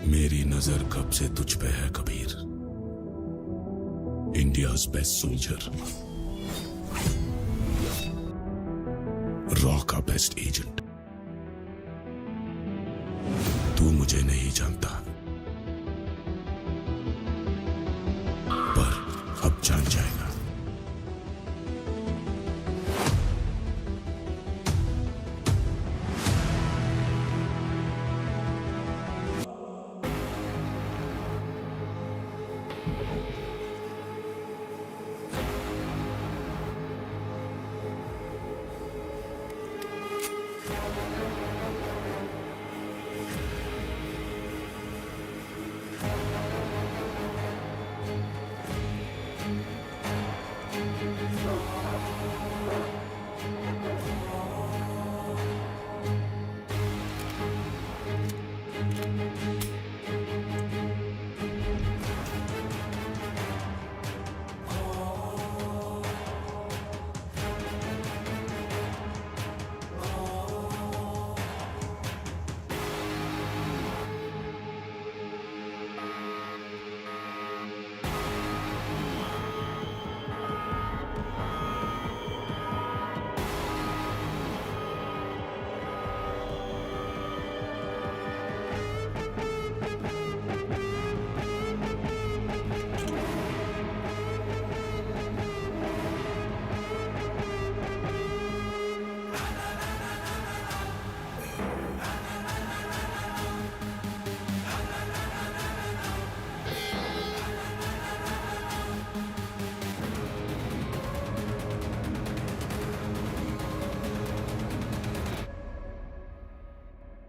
मेरी नजर कब से तुझ पे है Kabir. India's best soldier, raw का बेस्ट एजेंट। तू मुझे नहीं जानता, पर अब जान जाएगा।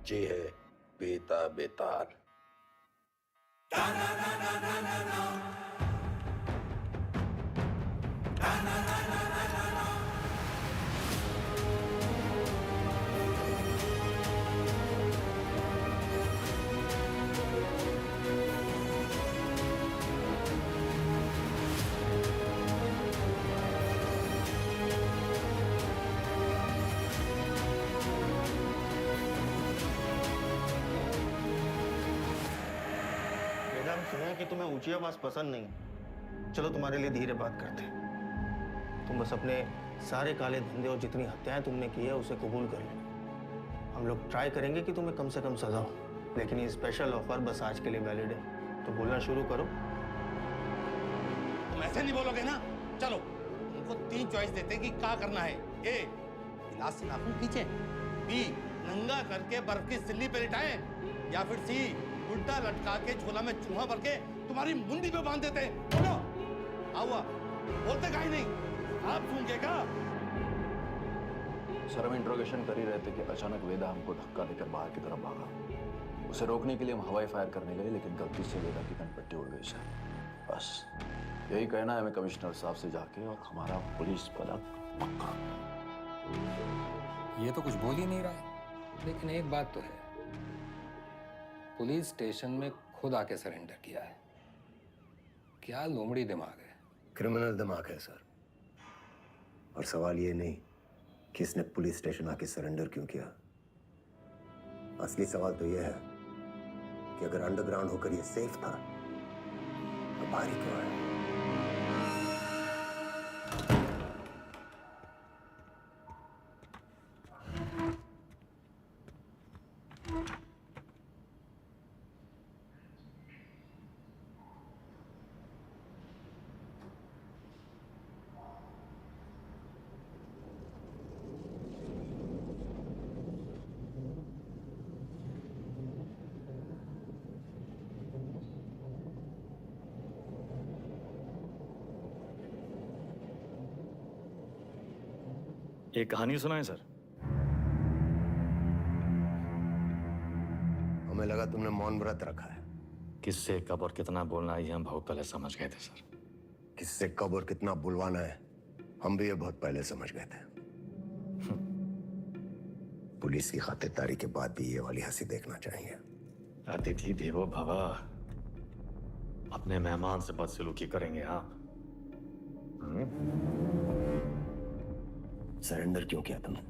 जी है बेता बेताल। सुना है कि तुम्हें ऊंची आवाज पसंद नहीं। चलो तुम्हारे लिए धीरे बात करते हैं। तुम बस अपने सारे काले धंधे और जितनी हत्याएं तुमने की है उसे कबूल कर लो। हम लोग ट्राई करेंगे कि तुम्हें कम से कम सजा हो, लेकिन ये स्पेशल ऑफर बस आज के लिए वैलिड है। तो बोलना शुरू करो। तुम ऐसे नहीं बोलोगे ना। चलो उनको 3 चॉइस देते हैं कि क्या करना है। ए, गिलास से नाखून खींचे। बी, नंगा करके बर्फ की सिल्ली पे लिटाएं। या फिर सी, उल्टा लटका के झोला में चूहा भर के तुम्हारी मुंडी पे बांध देते। बोलो, आओ बोलते काहे नहीं? आप सुन के का? सर हम इंट्रोगेशन कर ही रहे थे कि अचानक वेदा हमको धक्का देकर बाहर की तरफ भागा। उसे रोकने के लिए हम हवाई फायर करने गए, लेकिन गलती से वेदा की कनपट्टी उड़ गई सर। बस यही कहना है हमें कमिश्नर साहब से जाके, और हमारा पुलिस पदक पक्का। ये तो कुछ बोल ही नहीं रहा है, लेकिन एक बात तो है, पुलिस स्टेशन में खुद आके सरेंडर किया है। क्या लोमड़ी दिमाग है। क्रिमिनल दिमाग है सर। और सवाल ये नहीं कि इसने पुलिस स्टेशन आके सरेंडर क्यों किया। असली सवाल तो यह है कि अगर अंडरग्राउंड होकर ये सेफ था तो बाहर ही क्यों आया? एक कहानी सुनाएं सर। हमें लगा तुमने मौन व्रत रखा है। किससे कब और कितना बोलना है ये हम बहुत पहले समझ गए थे सर। किससे कब और कितना बुलवाना है हम भी ये बहुत पहले समझ गए थे। पुलिस की खातिरदारी के बाद भी ये वाली हंसी देखना चाहिए। अतिथि देवो भव। अपने मेहमान से बदसलूकी करेंगे आप? सरेंडर क्यों किया तुमने?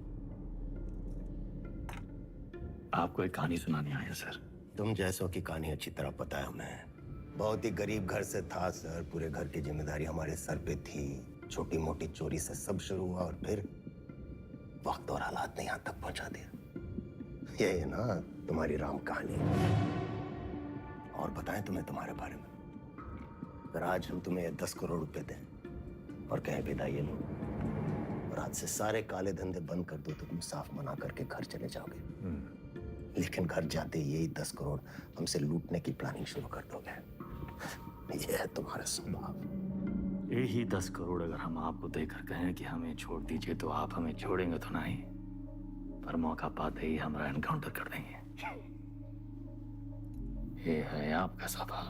आपको एक कहानी सुनाने आया सर। तुम जैसों की कहानी अच्छी तरह पता है हमें। बहुत ही गरीब घर से था सर, पूरे घर की जिम्मेदारी हमारे सर पे थी। छोटी मोटी चोरी से सब शुरू हुआ और फिर वक्त और हालात ने यहां तक पहुंचा दिया। ये है ना तुम्हारी राम कहानी। और बताएं तुम्हें तुम्हारे बारे में, अगर आज हम तुम्हें 10 करोड़ रुपए दें और कहें विदाई लो और आज से सारे काले धंधे बंद कर दो तो तुम साफ मना करके घर चले जाओगे। लेकिन घर जाते ही यही 10 करोड़ हमसे लूटने की प्लानिंग शुरू कर दोगे। ये है तुम्हारा स्वभाव। यही 10 करोड़ अगर हम आपको देकर कहें कि हमें छोड़ दीजिए तो आप हमें छोड़ेंगे तो नहीं, पर मौका पाते ही हमारा एनकाउंटर कर देंगे। ये है आपका स्वभाव।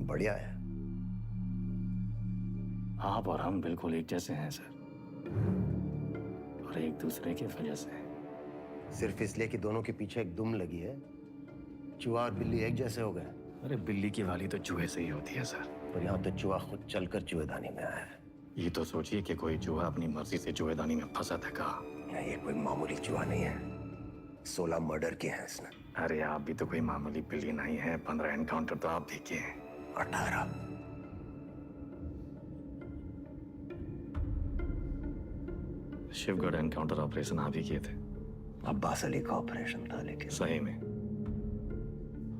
बढ़िया है। आप और हम बिल्कुल एक जैसे हैं सर, और एक दूसरे की वजह से। सिर्फ इसलिए कि दोनों के पीछे एक दुम लगी है, चूहा और बिल्ली एक जैसे हो गए। अरे बिल्ली की वाली तो चूहे से ही होती है सर। पर यहाँ तो चूहा खुद चलकर चूहेदानी में आया है। ये तो सोचिए कि कोई चूहा अपनी मर्जी से चूहेदानी में फंसा था का। ये कोई मामूली चूहा नहीं है, 16 मर्डर किए हैं इसने। अरे आप भी तो कोई मामूली बिल्ली नहीं है। 15 एनकाउंटर तो आप देखिए। 18। शिवगढ़ एनकाउंटर ऑपरेशन आप ही किए थे। अब्बास अली का ऑपरेशन था, लेकिन सही में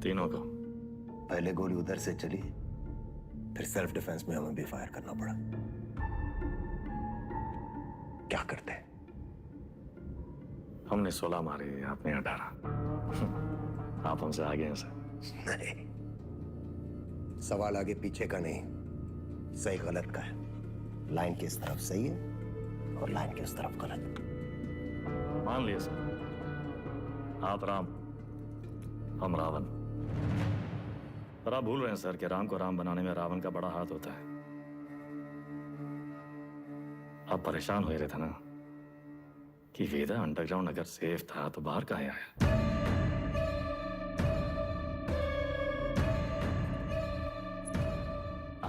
तीनों को। पहले गोली उधर से चली, फिर सेल्फ डिफेंस में हमें भी फायर करना पड़ा। क्या करते हैं? हमने 16 मारे, आपने 18। आप हमसे आगे हैं सर। नहीं, सवाल आगे पीछे का नहीं, सही गलत का है। लाइन की इस तरफ सही है और लाइन की उस तरफ गलत। मान लिए सर, आप राम, हम रावण। पर आप भूल रहे हैं सर कि राम को राम बनाने में रावण का बड़ा हाथ होता है। आप परेशान हो रहे थे ना कि वेदा अंडरग्राउंड अगर सेफ था तो बाहर कहाँ आया।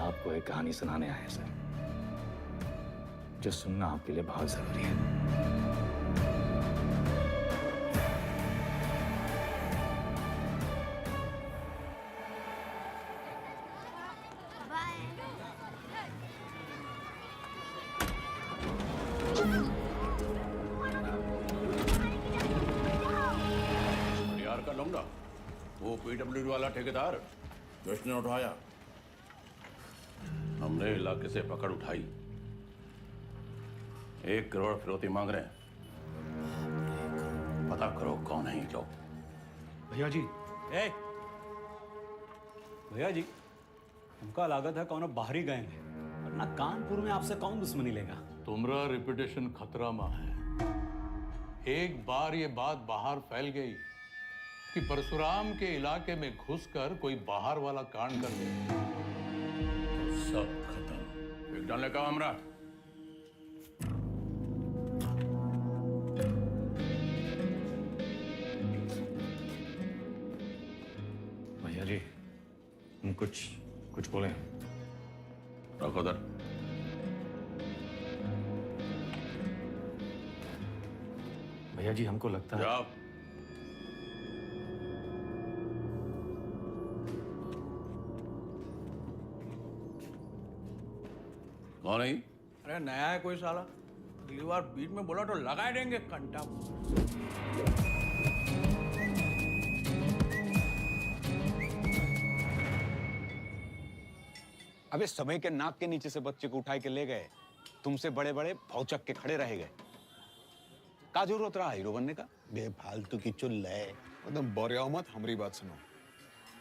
आपको एक कहानी सुनाने आए सर, जो सुनना आपके लिए बहुत जरूरी है। यार का लौंडा, वो पीडब्ल्यूडी वाला ठेकेदार किसने उठाया? हमने इलाके से पकड़ उठाई। 1 करोड़ फिरौती मांग रहे हैं। पता करो कौन है ये लोग। भैया जी, भैया जी, हमका लागत है कौन बाहरी गए हैं, वरना कानपुर में आपसे कौन दुश्मनी लेगा। तुम्हारा रेपुटेशन खतरा में है। एक बार ये बात बाहर फैल गई कि परशुराम के इलाके में घुसकर कोई बाहर वाला कांड कर दे तो सब खत्म। एक डालने का हमरा। भैया जी, हम कुछ बोले। रखो दर। भैया जी, हमको लगता है जाओ। कौन है? अरे नया है कोई साला, अगली बार बीच में बोला तो लगा देंगे घंटा। अबे समय के नाक के नीचे से बच्चे को उठाए के ले गए, तुमसे बड़े बड़े भौचक के खड़े रह गए। का जरूरत रहा हीरो बनने का? बेफालतू की चुल है। एकदम बोरिया मत, हमारी बात सुनो।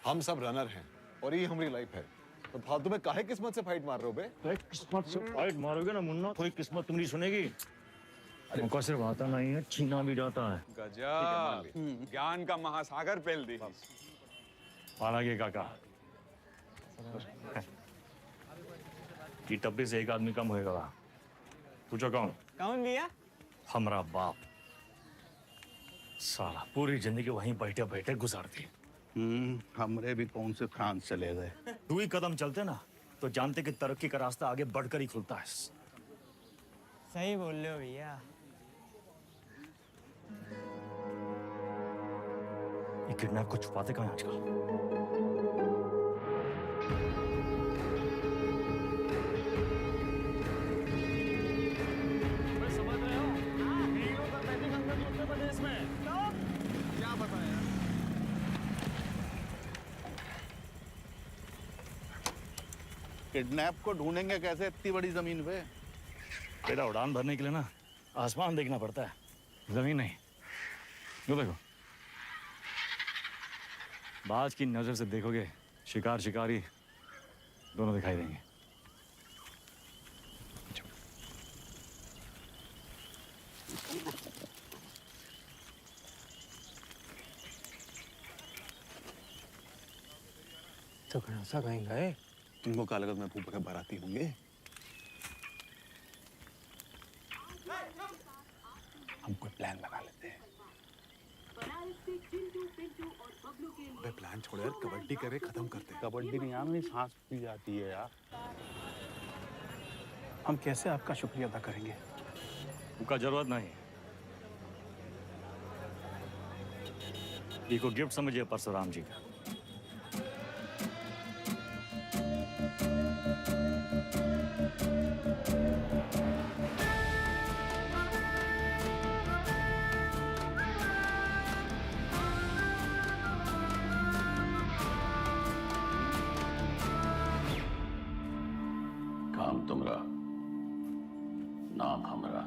हम सब रनर हैं और ये हमारी लाइफ है, तो फालतू में काहे किस्मत से फाइट मार रहे हो बे? किस्मत से फाइट मारोगे ना मुन्ना, कोई किस्मत तुम्हारी सुनेगी। मौका सिर्फ आता नहीं है, छीना भी जाता है। गजब, ज्ञान का महासागर फैल दी। हालांकि काका, की टप्पी से एक आदमी कम होएगा। पूछो कौन? कौन भैया? हमारा बाप। साला पूरी जिंदगी वहीं बैठे बैठे गुजार दी। हमरे भी कौन से फ्रांस चले गए। 2 ही कदम चलते ना तो जानते कि तरक्की का रास्ता आगे बढ़कर ही खुलता है। सही बोल रहे हो भैया। ये किडनैप को छुपाते कहाँ हैं आजकल? समझ रहे हो? हीरो का बैटिंग अंदर उत्तर प्रदेश में। क्या बताया? किडनैप को ढूंढेंगे कैसे इतनी बड़ी जमीन पे? बेटा उड़ान भरने के लिए ना आसमान देखना पड़ता है, जमीन नहीं। यो देखो, बाज की नजर से देखोगे शिकार शिकारी दोनों दिखाई देंगे। तो घनासा कहीं गए? तुमको क्या लगता मैं फूफा के बाराती होंगे? हम कोई प्लान बना लेते हैं। अबे प्लान छोड़ो यार, कबड्डी करे खत्म करते हैं। कबड्डी नहीं यार, मेरी सांस फूल जाती है यार। हम कैसे आपका शुक्रिया अदा करेंगे? उनका जरूरत नहीं। ये को गिफ्ट समझिए परशुराम जी का। काम तुमरा, नाम हमरा।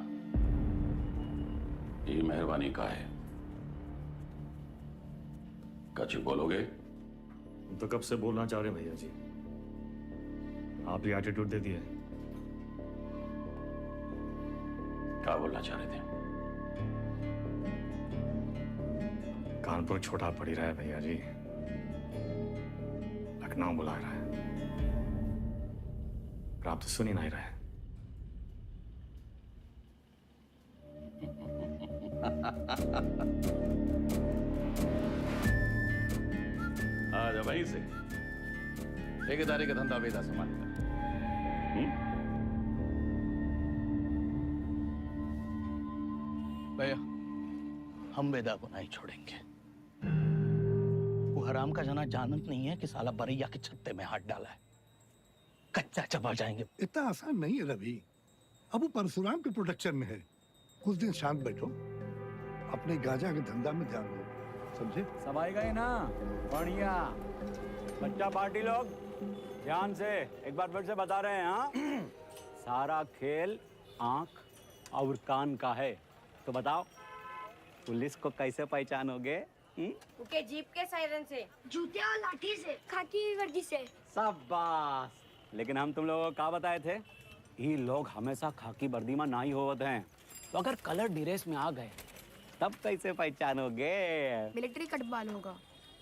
ये मेहरबानी का है। कछ बोलोगे? तो कब से बोलना चाह रहे हैं भैया जी, आप ही एटीट्यूड दे दिए। क्या बोलना चाह रहे थे? कानपुर छोटा पड़ ही रहा है भैया जी, लखनऊ बुला रहा है, पर आप तो सुन ही नहीं रहे। आ भाई से ठेकेदारी का धंधा वेदा संभालेगा। भैया हम वेदा को नहीं छोड़ेंगे। वो हराम का जना जानत नहीं है कि साला बरैया के छत्ते में हाथ डाला है। कच्चा चबा जाएंगे। इतना आसान नहीं है रवि। अब वो परशुराम के प्रोटेक्शन में है। कुछ दिन शांत बैठो, अपने गांजा के धंधा में ध्यान दो, समझे? सब आई गए ना? बढ़िया। बच्चा पार्टी लोग ध्यान से एक बार फिर से बता रहे हैं, हाँ? सारा खेल आंख और कान का है। तो बताओ पुलिस को कैसे पहचानोगे? उनके जीप के सायरन से, जूते और लाठी से, खाकी वर्दी से। शाबाश। लेकिन हम तुम लोगों को क्या बताए थे? ये लोग हमेशा खाकी वर्दी में नहीं होते हैं, तो अगर कलर ड्रेस में आ गए तब कैसे पहचानोगे? मिलिट्री कटबाल होगा।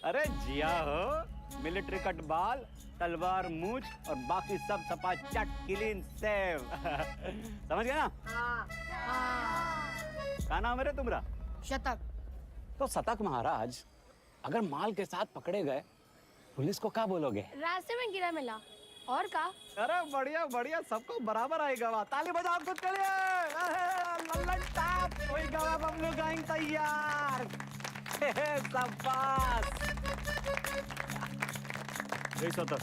अरे जिया हो, मिलिट्री कटबाल, तलवार मूछ और बाकी सब सपा चट क्लीन सेव। समझ गए ना? क्या नाम है रे तुम्हारा? शतक। तो शतक महाराज, अगर माल के साथ पकड़े गए पुलिस को क्या बोलोगे? रास्ते में गिरा मिला। और का? अरे बढ़िया बढ़िया, सबको बराबर आएगा। ताली बजाओ कुछ के लिए। लल्लन टॉप, कोई गवा बबलू गाइंग तैयार। शाबाश। शतक,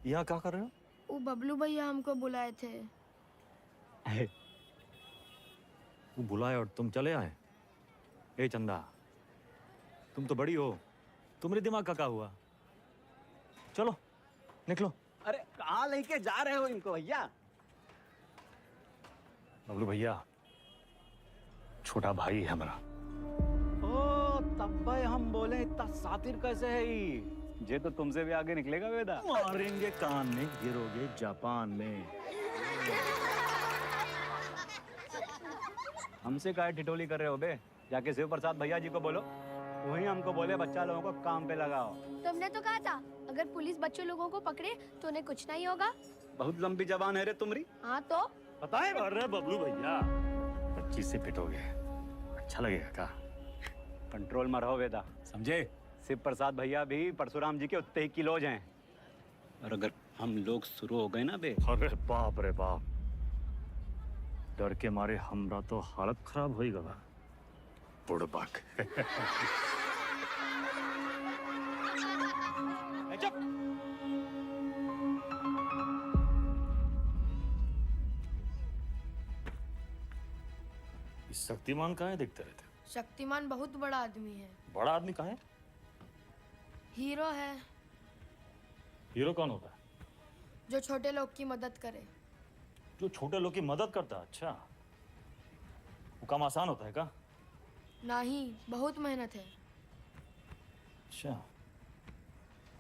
यहाँ क्या कर रहे हो? वो बबलू भैया हमको बुलाए थे। वो बुलाए और तुम चले आए? ए चंदा, तुम तो बड़ी हो, तुम्हारे दिमाग का क्या हुआ? चलो निकलो। अरे कहाँ लेके जा रहे हो इनको भैया? बबलू भैया छोटा भाई है हमारा। ओ तब भाई हम बोले इतना सातिर कैसे है ये तो तुमसे भी आगे निकलेगा वेदा। मारेंगे कान में, गिरोगे जापान में। हमसे काहे ठिठोली कर रहे हो बे? जाके शिव प्रसाद भैया जी को बोलो, वही हमको बोले बच्चा लोगों को काम पे लगाओ। तुमने तो कहा था अगर पुलिस बच्चे लोगों को पकड़े तो उन्हें कुछ नहीं होगा। बहुत लंबी जबान है रे तुम्हारी। हाँ तो बताए अरे बबलू भैया, 25 से पिटोगे, अच्छा लगेगा क्या? कंट्रोल में रहो वेदा, समझे? शिव प्रसाद भैया भी परशुराम जी के उतने ही किलोज हैं, और अगर हम लोग शुरू हो गए ना बे। अरे बाप रे बाप, डर के मारे हमरा तो हालत खराब हो ही गवा। बुड़बक। शक्तिमान कहाँ है दिखते रहते? शक्तिमान बहुत बड़ा आदमी है। बड़ा आदमी कहाँ है? हीरो है हीरो कौन होता है? जो छोटे लोग की मदद करे। जो छोटे लोग की मदद करता है? अच्छा, वो काम आसान होता है का? नहीं, बहुत मेहनत है। अच्छा,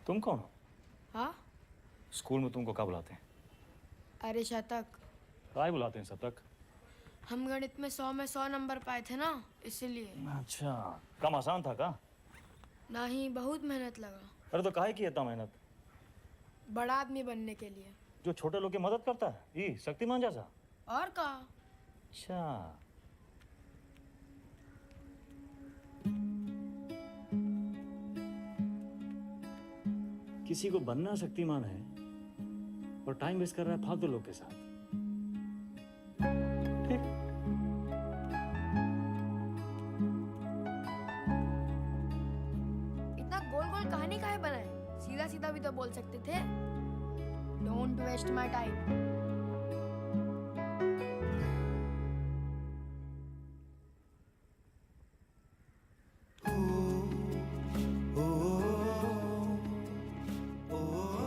तुम कौन हो? हाँ? स्कूल में तुमको क्या बुलाते हैं? अरे शतक। काय बुलाते हैं शतक? हम गणित में 100 में 100 नंबर पाए थे ना, इसीलिए। अच्छा, काम आसान था का? नहीं, बहुत मेहनत लगा। अरे तो काहे की इतना मेहनत? बड़ा आदमी बनने के लिए। जो छोटे लोग की मदद करता है, ये शक्तिमान जैसा? और का? अच्छा, किसी को बनना शक्तिमान है और टाइम वेस्ट कर रहा है फालतू लोग के साथ। ठीक। इतना गोल गोल कहानी काहे बनाए? सीधा सीधा भी तो बोल सकते थे। Don't waste my time.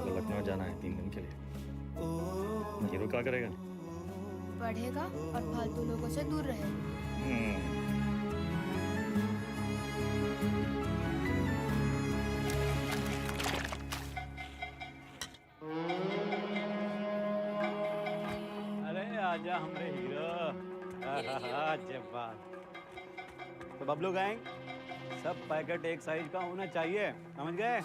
Lucknow जाना है 3 दिन के लिए। हीरो क्या करेगा? पढ़ेगा और फालतू लोगों से दूर रहेगा। अरे आजा हमरे हीरो। जब बात तो बबलू गैंग, सब पैकेट एक साइज का होना चाहिए, समझ गए?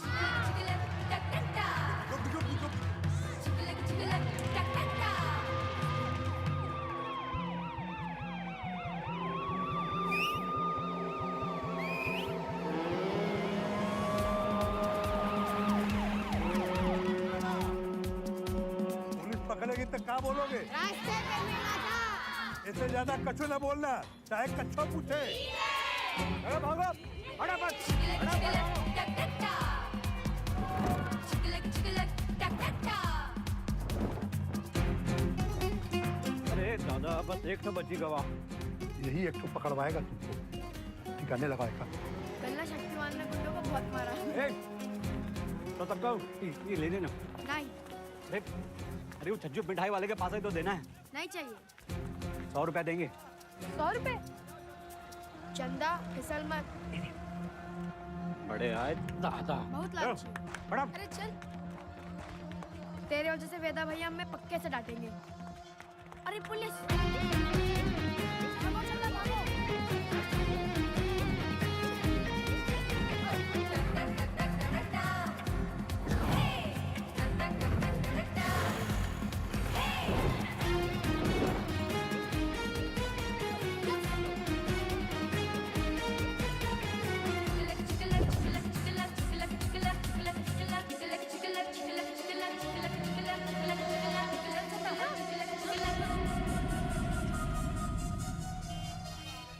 पुलिस पकड़ेगी तो क्या बोलोगे? रास्ते पे मिला था। इससे ज्यादा कछु न बोलना, चाहे कच्छो पूछे। अरे भागो, अरे दादा, बस एक तो बची गवा। यही एक तो पकड़वाएगा तुमको, ठिकाने लगाएगा। कल ना शक्तिमान ने गुंडों को बहुत मारा। तो तब का ये ले लेना। नहीं। अरे वो छज्जू मिठाई वाले के पास ही तो देना है। नहीं चाहिए। 100 रुपया देंगे। 100 रुपए? चंदा, फिसल मत। बड़े आए दादा। बहुत लालची। अरे चल। तेरे वजह से वेदा भैया हमें पक्के से डांटेंगे। अरे पुलिस! भागो, चल, भागो।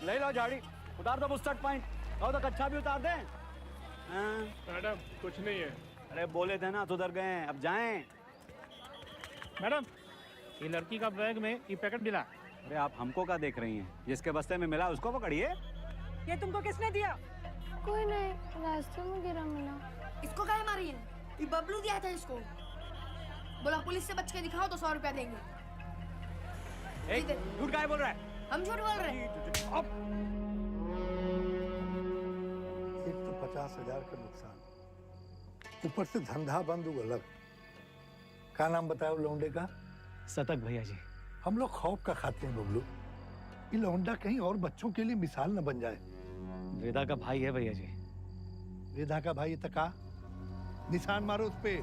ले लो झाड़ी, उतार दो बुस्टर्ड पॉइंट। कहो तो कच्चा भी उतार दें। मैडम कुछ नहीं है। अरे बोले थे ना सुधर गए, अब जाएं। मैडम, ये लड़की का बैग में ये पैकेट मिला। अरे आप हमको क्या देख रही हैं? जिसके बस्ते में मिला उसको पकड़िए। ये तुमको किसने दिया? कोई नहीं, रास्ते में गिरा मिला। इसको काहे मारी है? ये बबलू दिया था इसको। बोला पुलिस से बच के दिखाओ तो 100 रुपया देंगे। झूठ काहे बोल रहा है? हम झूठ बोल रहे हैं। एक तो 50,000 का नुकसान, ऊपर से धंधा बंद हुआ अलग। क्या नाम बताया लौंडे का? शतक भैया जी। हम लोग खौफ का खाते हैं बबलू, ये लौंडा कहीं और बच्चों के लिए मिसाल न बन जाए। वेदा का भाई है भैया जी। वेदा का भाई तका निशान मारो उस पे।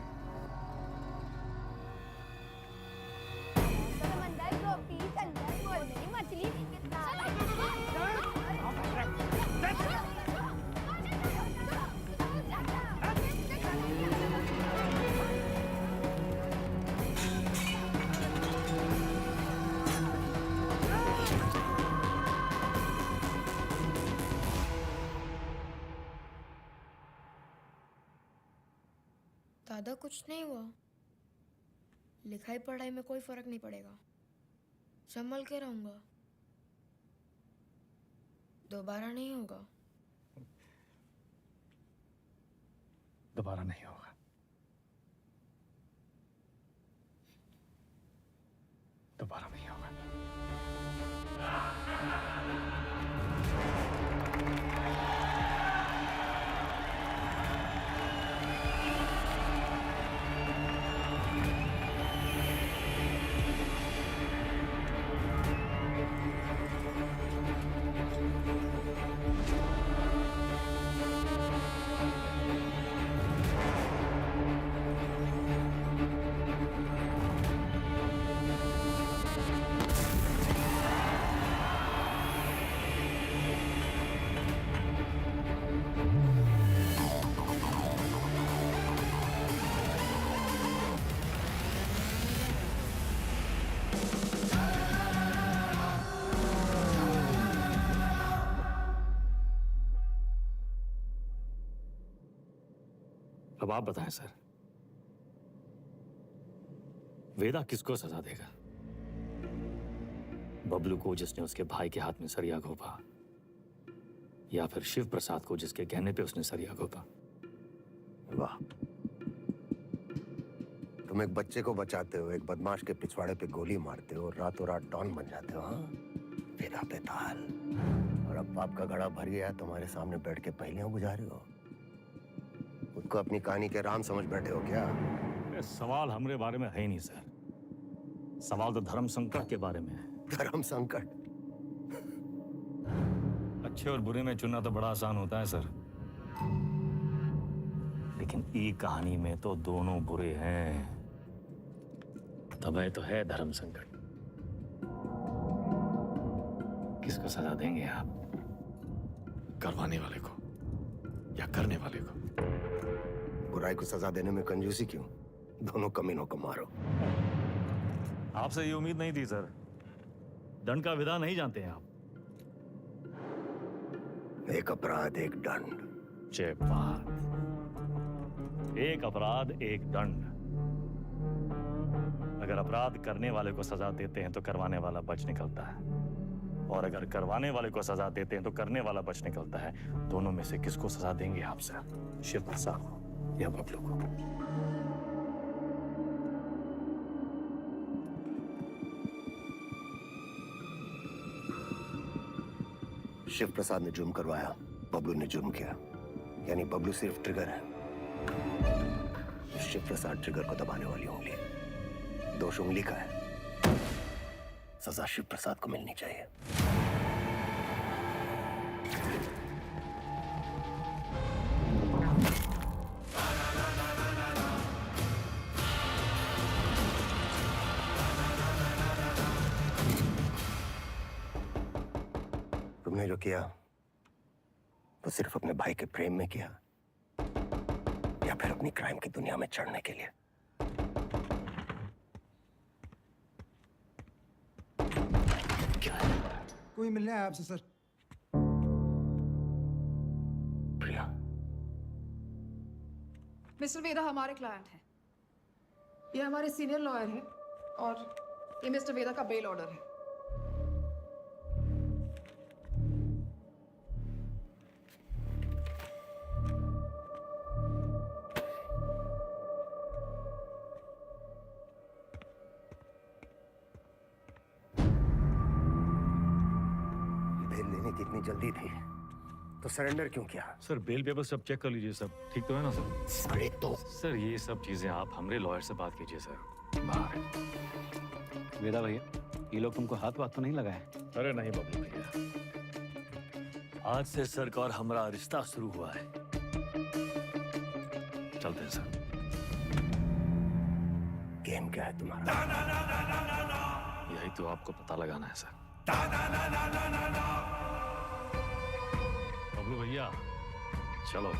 दादा कुछ नहीं हुआ। लिखाई पढ़ाई में कोई फर्क नहीं पड़ेगा। संभल के रहूंगा। दोबारा नहीं होगा। दोबारा नहीं होगा। दोबारा नहीं होगा। अब आप बताएं सर, वेदा किसको सजा देगा? बबलू को जिसने उसके भाई के हाथ में सरिया घोंपा, या फिर शिव प्रसाद को जिसके कहने पे उसने सरिया घोंपा? वाह, तुम एक बच्चे को बचाते हो, एक बदमाश के पिछवाड़े पे गोली मारते हो और रातों रात डॉन बन जाते हो। हाँ, वेदा पे ताल। और अब पाप का घड़ा भर गया, तुम्हारे सामने बैठ के पहेलियां बुझा रहे हो। उसको अपनी कहानी के राम समझ बैठे हो क्या? सवाल हमारे बारे में है ही नहीं सर, सवाल तो धर्म संकट के बारे में है। धर्म संकट? अच्छे और बुरे में चुनना तो बड़ा आसान होता है सर, लेकिन ई कहानी में तो दोनों बुरे हैं, तभी तो है धर्म संकट। किसको सजा देंगे आप? करवाने वाले को या करने वाले को? बुराई को सजा देने में कंजूसी क्यों? दोनों कमीनों को मारो। आपसे ये उम्मीद नहीं थी सर, दंड का विधान नहीं जानते हैं आप। एक अपराध एक दंड। जय बात, एक अपराध एक दंड। अगर अपराध करने वाले को सजा देते हैं तो करवाने वाला बच निकलता है, और अगर करवाने वाले को सजा देते हैं तो करने वाला बच निकलता है। दोनों में से किसको सजा देंगे आप सर? शिव प्रसाद को या बबलू को? शिव प्रसाद ने जुर्म करवाया, बबलू ने जुर्म किया, यानी बबलू सिर्फ ट्रिगर है। शिव प्रसाद ट्रिगर को दबाने वाली उंगली है। दोष उंगली का है, सजा शिव प्रसाद को मिलनी चाहिए। तुमने जो किया वो सिर्फ अपने भाई के प्रेम में किया, या फिर अपनी क्राइम की दुनिया में चढ़ने के लिए? क्या है? कोई मिलने आया आपसे सर। प्रिया। मिस्टर वेदा हमारे क्लाइंट हैं। ये हमारे सीनियर लॉयर हैं और ये मिस्टर वेदा का बेल ऑर्डर है। इतनी जल्दी थी तो सरेंडर क्यों किया? सर बेल पेपर सब चेक कर लीजिए, सब ठीक तो है ना सर? अरे तो सर ये सब चीजें आप हमारे लॉयर से बात कीजिए सर। बाहर। वेदा भैया, ये लोग तुमको हाथ तो नहीं लगाए? अरे नहीं बबलू भैया, आज से सर का और हमारा रिश्ता शुरू हुआ है। चलते हैं सर। गेम क्या है तुम्हारा? यही तो आपको पता लगाना है सर। बबलू भैया चलो।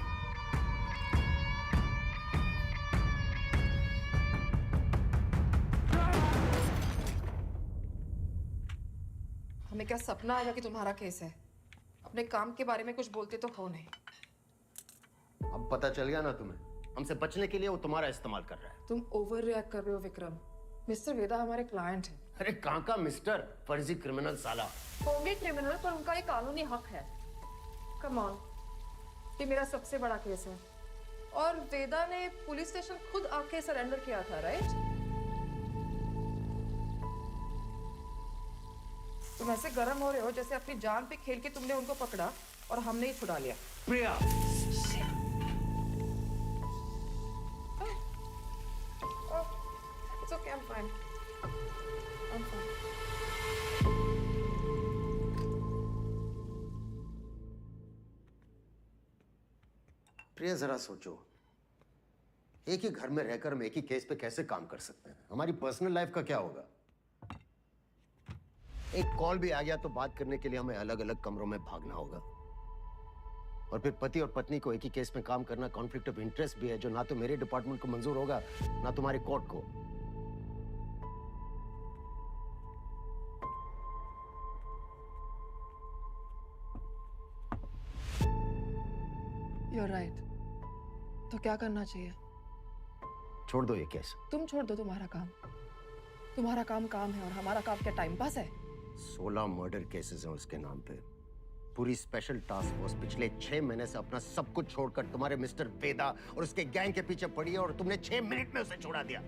हमें क्या सपना आया कि तुम्हारा केस है? अपने काम के बारे में कुछ बोलते तो हो नहीं। अब पता चल गया ना तुम्हें, हमसे बचने के लिए वो तुम्हारा इस्तेमाल कर रहा है। तुम ओवर रिएक्ट कर रहे हो विक्रम। मिस्टर वेदा हमारे क्लाइंट हैं। अरे कहाँ का मिस्टर, फर्जी क्रिमिनल साला। होंगे क्रिमिनल पर उनका एक कानूनी हक है। कम ऑन, ये मेरा सबसे बड़ा केस है और वेदा ने पुलिस स्टेशन खुद आके सरेंडर किया था, राइट? तुम ऐसे गर्म हो रहे हो जैसे अपनी जान पे खेल के तुमने उनको पकड़ा और हमने ही छुड़ा लिया। प्रिया, It's okay, I'm fine. I'm fine. प्रिया जरा सोचो, एक ही घर में रहकर हम एक ही केस पे कैसे काम कर सकते हैं? हमारी पर्सनल लाइफ का क्या होगा? एक कॉल भी आ गया तो बात करने के लिए हमें अलग अलग कमरों में भागना होगा। और फिर पति और पत्नी को एक ही केस में काम करना कॉन्फ्लिक्ट ऑफ इंटरेस्ट भी है, जो ना तो मेरे डिपार्टमेंट को मंजूर होगा ना तुम्हारे कोर्ट को। You're right. तो क्या करना चाहिए? छोड़ दो ये केस। तुम छोड़ दो तुम्हारा काम। तुम्हारा काम काम है और हमारा काम क्या टाइम पास है? 16 मर्डर केसेस हैं उसके नाम पे। पूरी स्पेशल टास्क फोर्स पिछले 6 महीने से अपना सब कुछ छोड़कर तुम्हारे मिस्टर वेदा और उसके गैंग के पीछे पड़ी है और तुमने 6 मिनट में उसे छोड़ा दिया।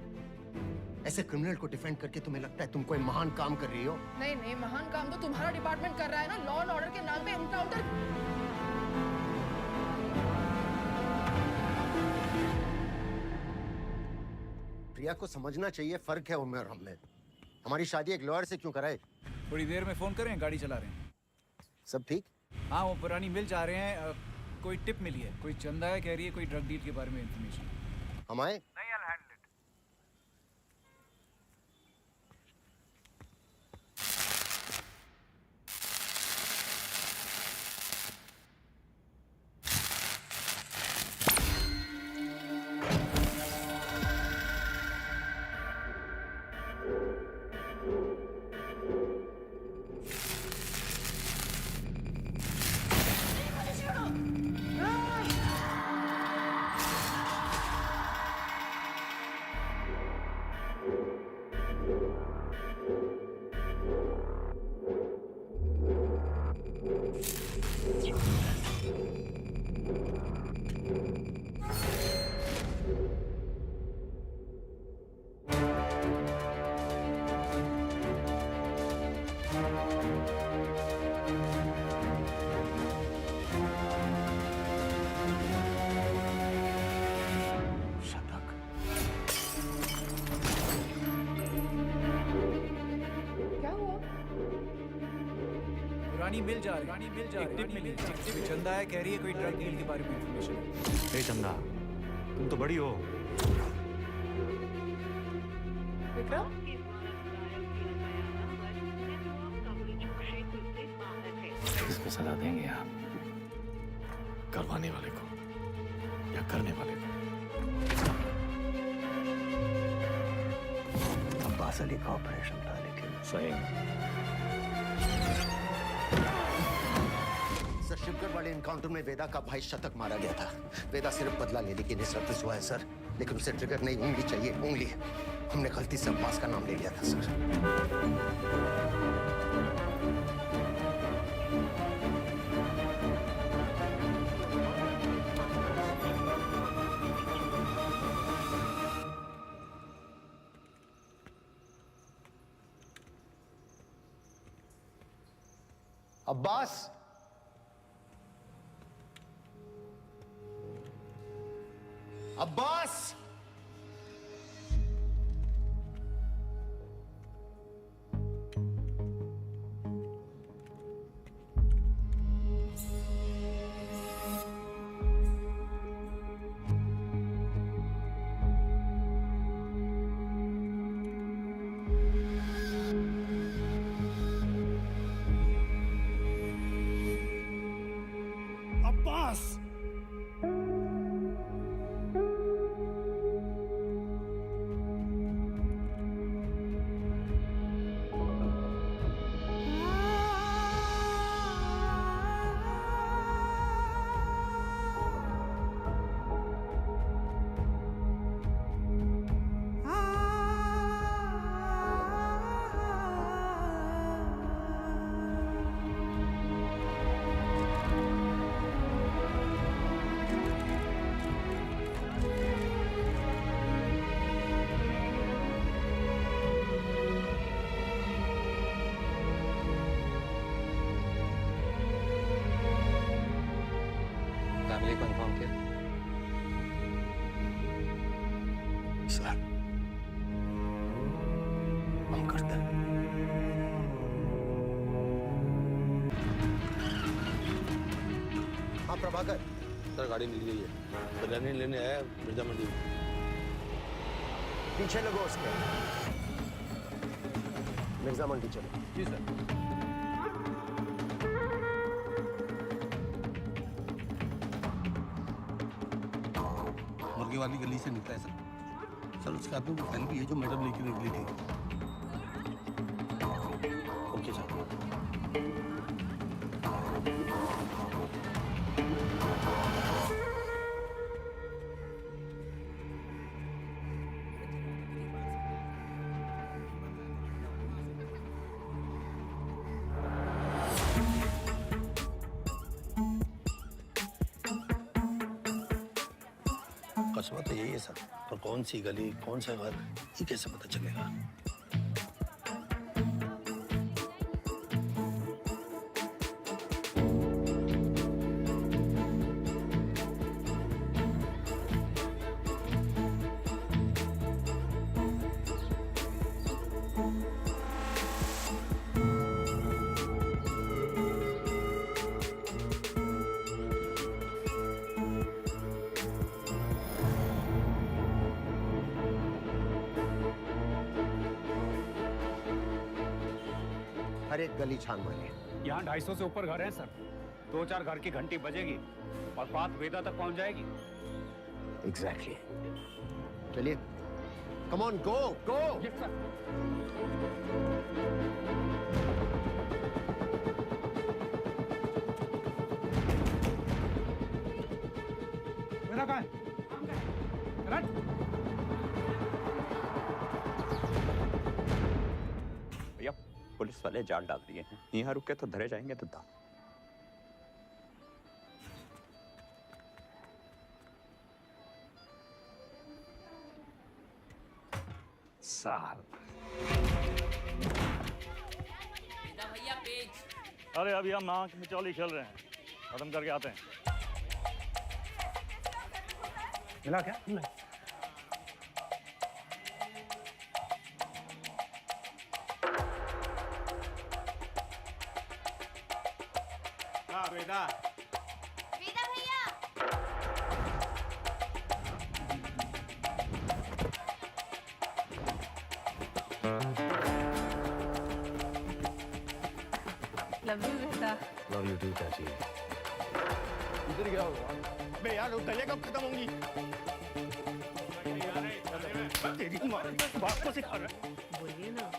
ऐसे क्रिमिनल को डिफेंड करके तुम्हें लगता है तुम कोई महान काम कर रही हो? नहीं नहीं, महान काम तो तुम्हारा डिपार्टमेंट कर रहा है ना, लॉ एंड ऑर्डर के नाम पे एनकाउंटर। प्रिया को समझना चाहिए, फर्क है उनमें और हम में। हमारी शादी एक लॉयर से क्यों कराए? थोड़ी देर में फोन करें, गाड़ी चला रहे हैं। सब ठीक? हाँ, वो पुरानी मिल जा रहे हैं। कोई टिप मिली है, कोई चंदा है, कह रही है कोई ड्रग डील के बारे में इंफॉर्मेशन। हम आए? नहीं, I'll handle it. मिल जा रही है। एक टिप मिली, कोई चंदा है, कह रही है कोई ड्रग डील के बारे में इंफॉर्मेशन। हे चंदा, तुम तो बड़ी हो। विक्रम? किसको सजा देंगे आप? करवाने वाले को या करने वाले को? अब्बास अली का ऑपरेशन था, लेकिन सही। सर, शिवगढ़ वाले इनकाउंटर में वेदा का भाई शतक मारा गया था। वेदा सिर्फ बदला लेने की निस्बत हुआ है सर, लेकिन उसे ट्रिगर नहीं, उंगली चाहिए, उंगली। हमने गलती से अब्बास का नाम ले लिया था सर। अब्बास, अब्बास, अब्बास, फैमिली को इन्फॉर्म किया? सर, हम करते हैं। हाँ प्रभाकर। सर गाड़ी मिल गई है, बिरयानी लेने आया मिर्जा मंडी। पीछे लगो उसके। मिर्जा मंडी चलो। जी सर। मुर्गी वाली गली से निकला है सर। सर उसके हाथ में वो फाइल भी है जो मैडम लेके निकली थी। Okay sir. कस्बा तो यही है सर, पर कौन सी गली कौन सा घर ये कैसे पता चलेगा? हर एक गली छान मारिए। यहाँ 250 से ऊपर घर हैं सर। 2-4 घर की घंटी बजेगी और बात वेदा तक पहुंच जाएगी। एग्जैक्टली। चलिए, come on, go go. Yes sir. मेरा कहाँ है? भैया पुलिस वाले जाल डाल दिए हैं, यहाँ रुके तो धरे जाएंगे तो दाम। साल। अरे अभी हम नाक मिचौली खेल रहे हैं, खत्म करके आते हैं। मिला क्या? हाँ वेदा। वेदा भैया। Love you Veda. Love you too चाची। इधर क्या हुआ? बे यार उतरिए कब खत्म होंगी? तेरी माँ बाप को सिखा रहा है। बोलिए ना।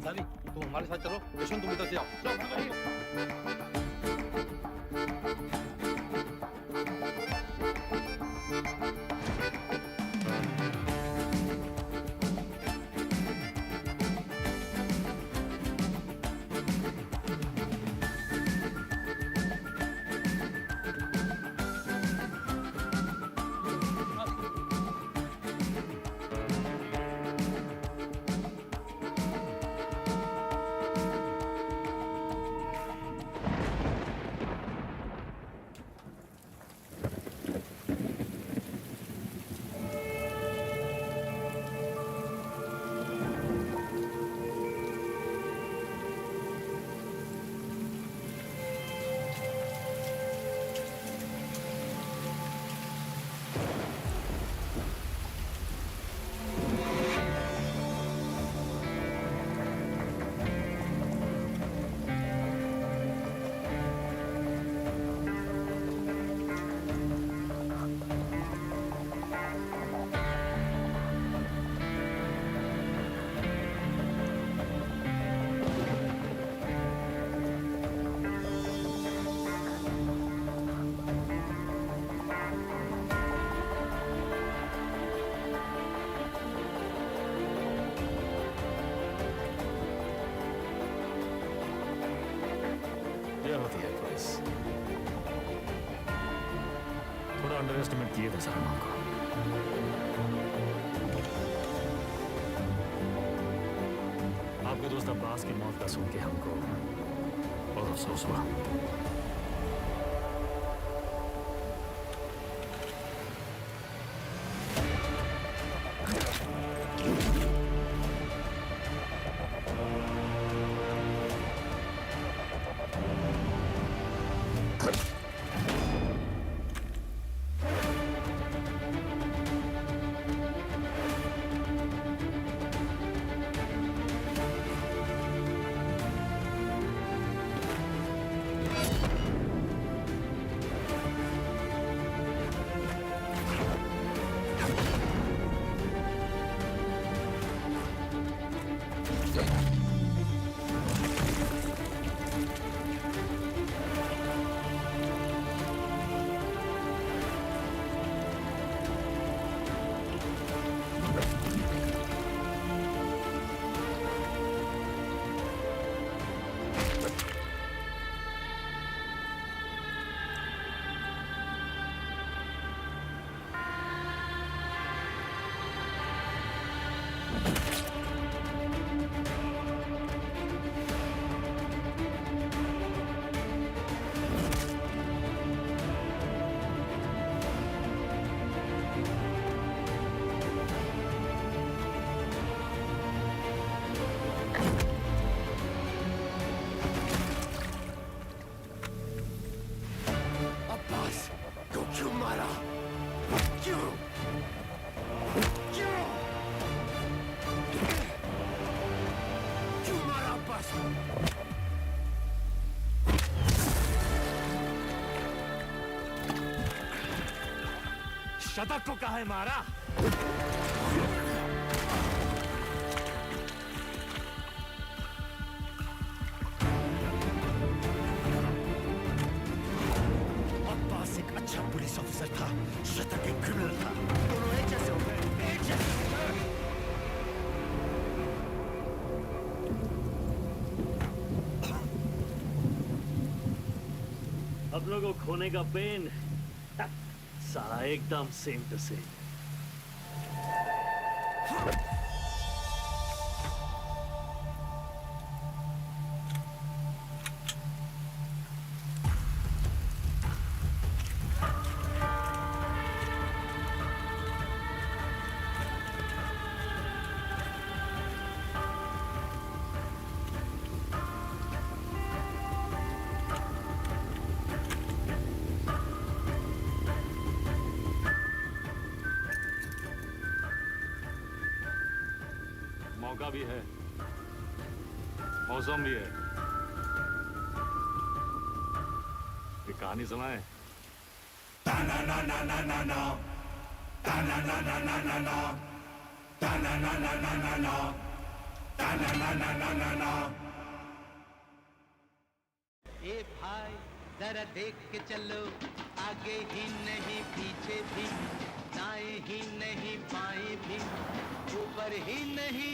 साली तुम हमारे साथ चलो, यशवंत तुम इधर से आओ। चलो। होती है प्राइस। थोड़ा अंडर एस्टिमेट किए थे सलमान को। आपके दोस्त अब्बास की मौत का सुन के हमको बहुत अफसोस हुआ। शतक को कहा है मारा? अब्बास एक अच्छा पुलिस ऑफिसर था, शतक एक क्रिमिनल था। दोनों एक जैसे हो गए, एक जैसे। अब लोगों को खोने का पेन सारा एकदम सेम टू सेम। मौका भी है, मौसम भी है। ये कहानी सुनाए। ए भाई जरा देख के चलो, आगे ही नहीं पीछे भी, दाएं ही नहीं बाएं भी, ऊपर ही नहीं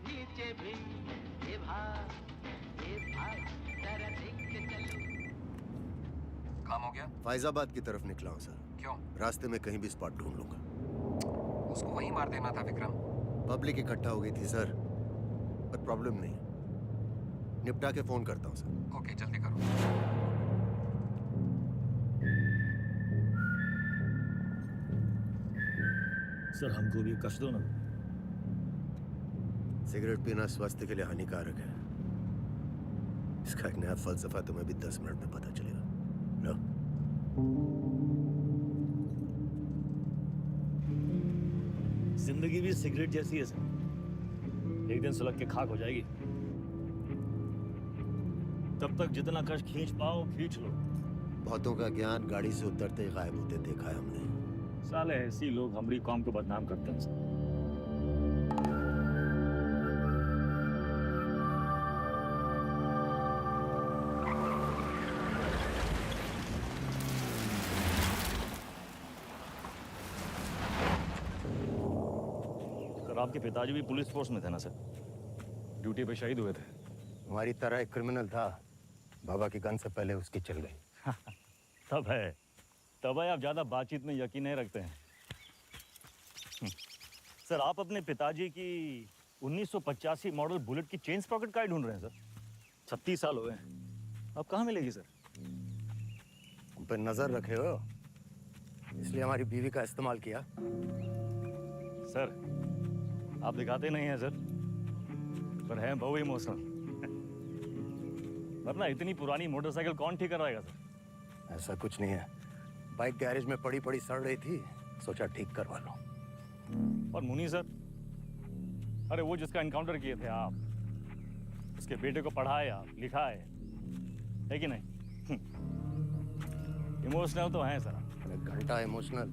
नीचे भी। ए भाई जरा देख के चलो। काम हो गया? फैजाबाद की तरफ निकला हूँ सर। क्यों? रास्ते में कहीं भी स्पॉट ढूंढ लूंगा। उसको वहीं मार देना था विक्रम। पब्लिक इकट्ठा हो गई थी सर, पर प्रॉब्लम नहीं, निपटा के फोन करता हूँ सर। ओके, जल्दी करो। सर हमको भी कस दो ना। सिगरेट पीना स्वास्थ्य के लिए हानिकारक है। इसका एक नया फलसफा तुम्हें भी 10 मिनट में पता चलेगा। लो। जिंदगी भी सिगरेट जैसी है सर, एक दिन सुलग के खाक हो जाएगी। तब तक जितना कश खींच पाओ खींच लो। बहुतों का ज्ञान गाड़ी से उतरते ही गायब होते देखा है हमने। साले ऐसी लोग हमारी कौम को बदनाम करते हैं सर। आपके पिताजी भी पुलिस फोर्स में थे ना सर? ड्यूटी पे शहीद हुए थे। हमारी तरह एक क्रिमिनल था, बाबा की गन से पहले उसकी चल गई। तब है आप ज्यादा बातचीत में यकीन नहीं रखते हैं। सर आप अपने पिताजी की 1985 मॉडल बुलेट की चेन स्प्रॉकेट का ही ढूंढ रहे हैं सर। 36 साल हो गए हैं, अब कहाँ मिलेगी सर? उन पर नजर रखे हो इसलिए हमारी बीवी का इस्तेमाल किया। सर आप दिखाते नहीं हैं सर, पर हैं बहुत इमोशनल। वरना इतनी पुरानी मोटरसाइकिल कौन ठीक करवाएगा सर? ऐसा कुछ नहीं है, बाइक गैरेज में पड़ी पड़ी सड़ रही थी, सोचा ठीक करवा लो। और मुनी सर, अरे वो जिसका एनकाउंटर किए थे आप, उसके बेटे को पढ़ाए आप, लिखाए, है कि नहीं? इमोशनल तो हैं सर। अरे घंटा इमोशनल,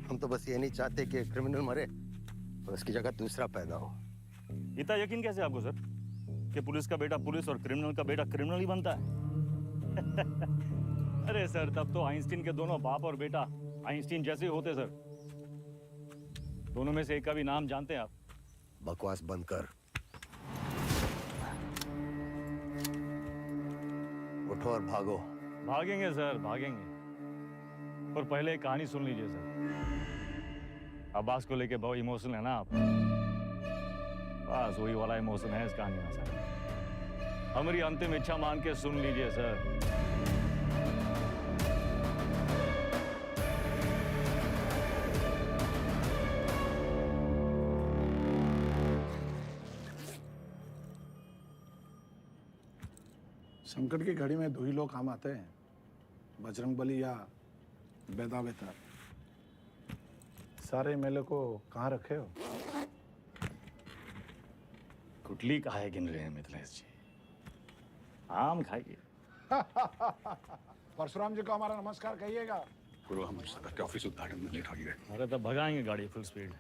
हम तो बस ये नहीं चाहते कि क्रिमिनल मरे और उसकी जगह दूसरा पैदा हो। इतना यकीन कैसे आपको सर कि पुलिस का बेटा पुलिस और क्रिमिनल का बेटा क्रिमिनल ही बनता है? अरे सर तब तो आइंस्टीन के दोनों बाप और बेटा आइंस्टीन जैसे होते सर। दोनों में से एक का भी नाम जानते हैं आप? बकवास बंद कर, उठो और भागो। भागेंगे सर भागेंगे, पर पहले एक कहानी सुन लीजिए सर। अब्बास को लेके बहुत इमोशनल है ना आप? बस वही वाला इमोशन है इस कहानी में सर। हमारी अंतिम इच्छा मान के सुन लीजिए सर। संकट की घड़ी में दो ही लोग काम आते हैं, बजरंगबली या बेदा बेतार। सारे मेले को कहाँ रखे हो? कुटली काहे गिन रहे हैं मिथिलेश जी? आम खाइए। परशुराम जी को हमारा नमस्कार कहिएगा। गुरु हम सदर के ऑफिस उद्घाटन में लेट हो गए। अरे तब भगाएंगे गाड़ी फुल स्पीड।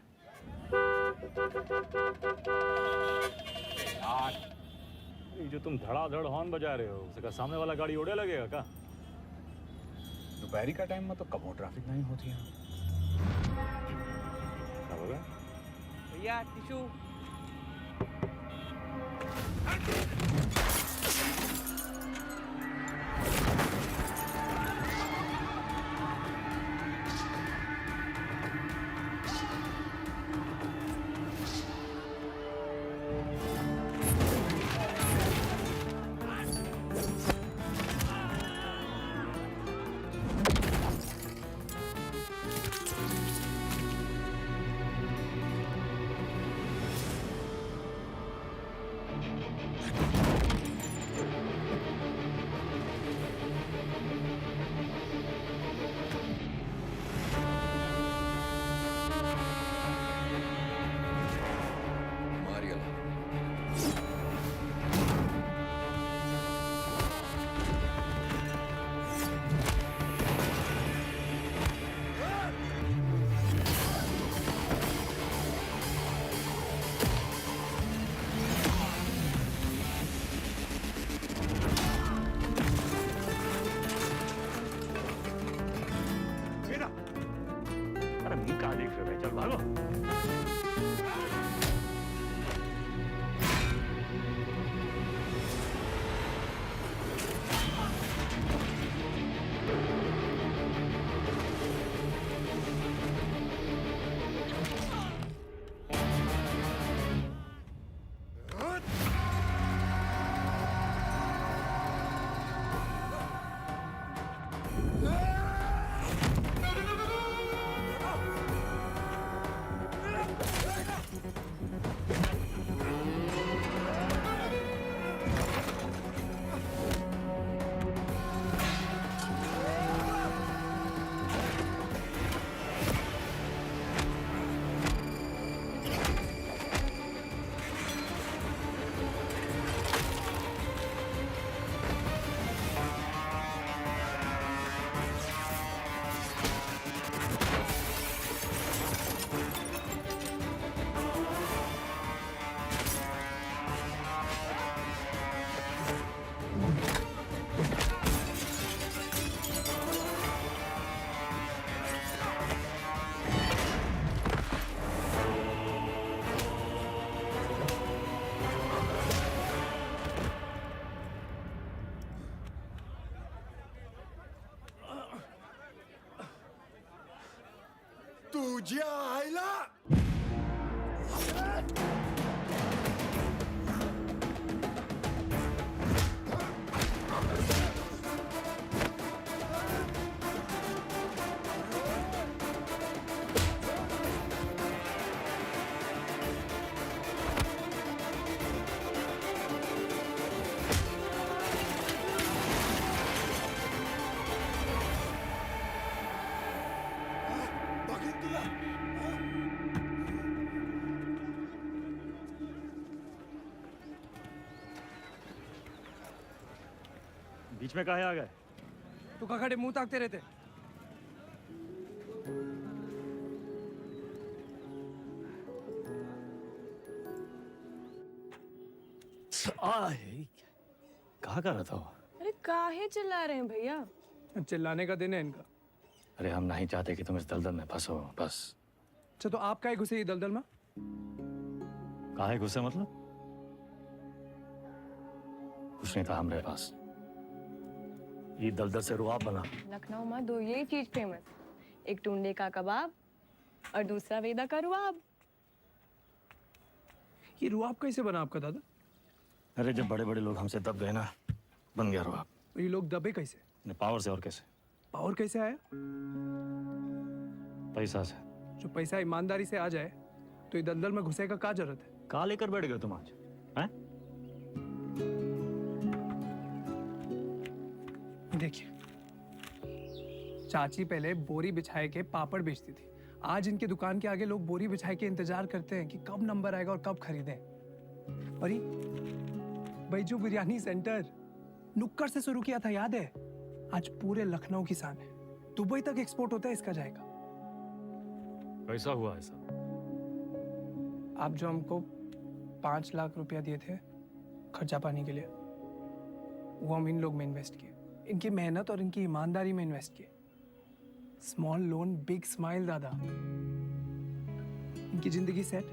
ये जो तुम धड़ाधड़ हॉर्न बजा रहे हो, उसका सामने वाला गाड़ी उड़े लगेगा क्या? दोपहरी का टाइम में तो कब ट्रैफिक नहीं होती है। क्या होगा? भैया टिशू। बुझिया आइला बीच में काहे आ गए? तू का खड़े मुंह ताकते रहते? कहा कर रहा था वो? अरे काहे चिल्ला रहे हैं भैया? चिल्लाने का दिन है इनका। अरे हम नहीं चाहते कि तुम इस दलदल में फंसो, बस। अच्छा तो आप काहे घुसे ये दलदल में? काहे गुस्से मतलब? कुछ नहीं था हमारे पास। ये दलदल से रुआब बना। लखनऊ में दो यही चीज फेमस, एक टुंडे का कबाब और दूसरा वेदा का रुआब। ये रुआब कैसे बना आपका दादा? अरे जब बड़े बड़े लोग हमसे दब गए ना, बन गया रुआब। तो ये लोग दबे कैसे? पावर से। और कैसे? पावर कैसे आया? पैसा से। जो पैसा ईमानदारी से आ जाए तो ये दलदल में घुसे का क्या जरूरत है? कहाँ लेकर बैठ गए तुम आज? हैं? देखिए, चाची पहले बोरी बिछाए के पापड़ बेचती थी। आज इनके दुकान के आगे लोग बोरी बिछाए के इंतजार करते हैं कि कब नंबर आएगा और कब खरीदें। और ये बैजू बिरयानी सेंटर नुक्कड़ से शुरू किया था, याद है? आज पूरे लखनऊ की शान है। दुबई तक एक्सपोर्ट होता है इसका जाएगा। कैसा हुआ ऐसा? आप जो हमको 5 लाख रुपया दिए थे खर्चा पानी के लिए, वो हम इन लोग में इन्वेस्ट किए। इनकी मेहनत और इनकी ईमानदारी में इन्वेस्ट किए। स्मॉल लोन बिग स्माइल दादा। इनकी जिंदगी सेट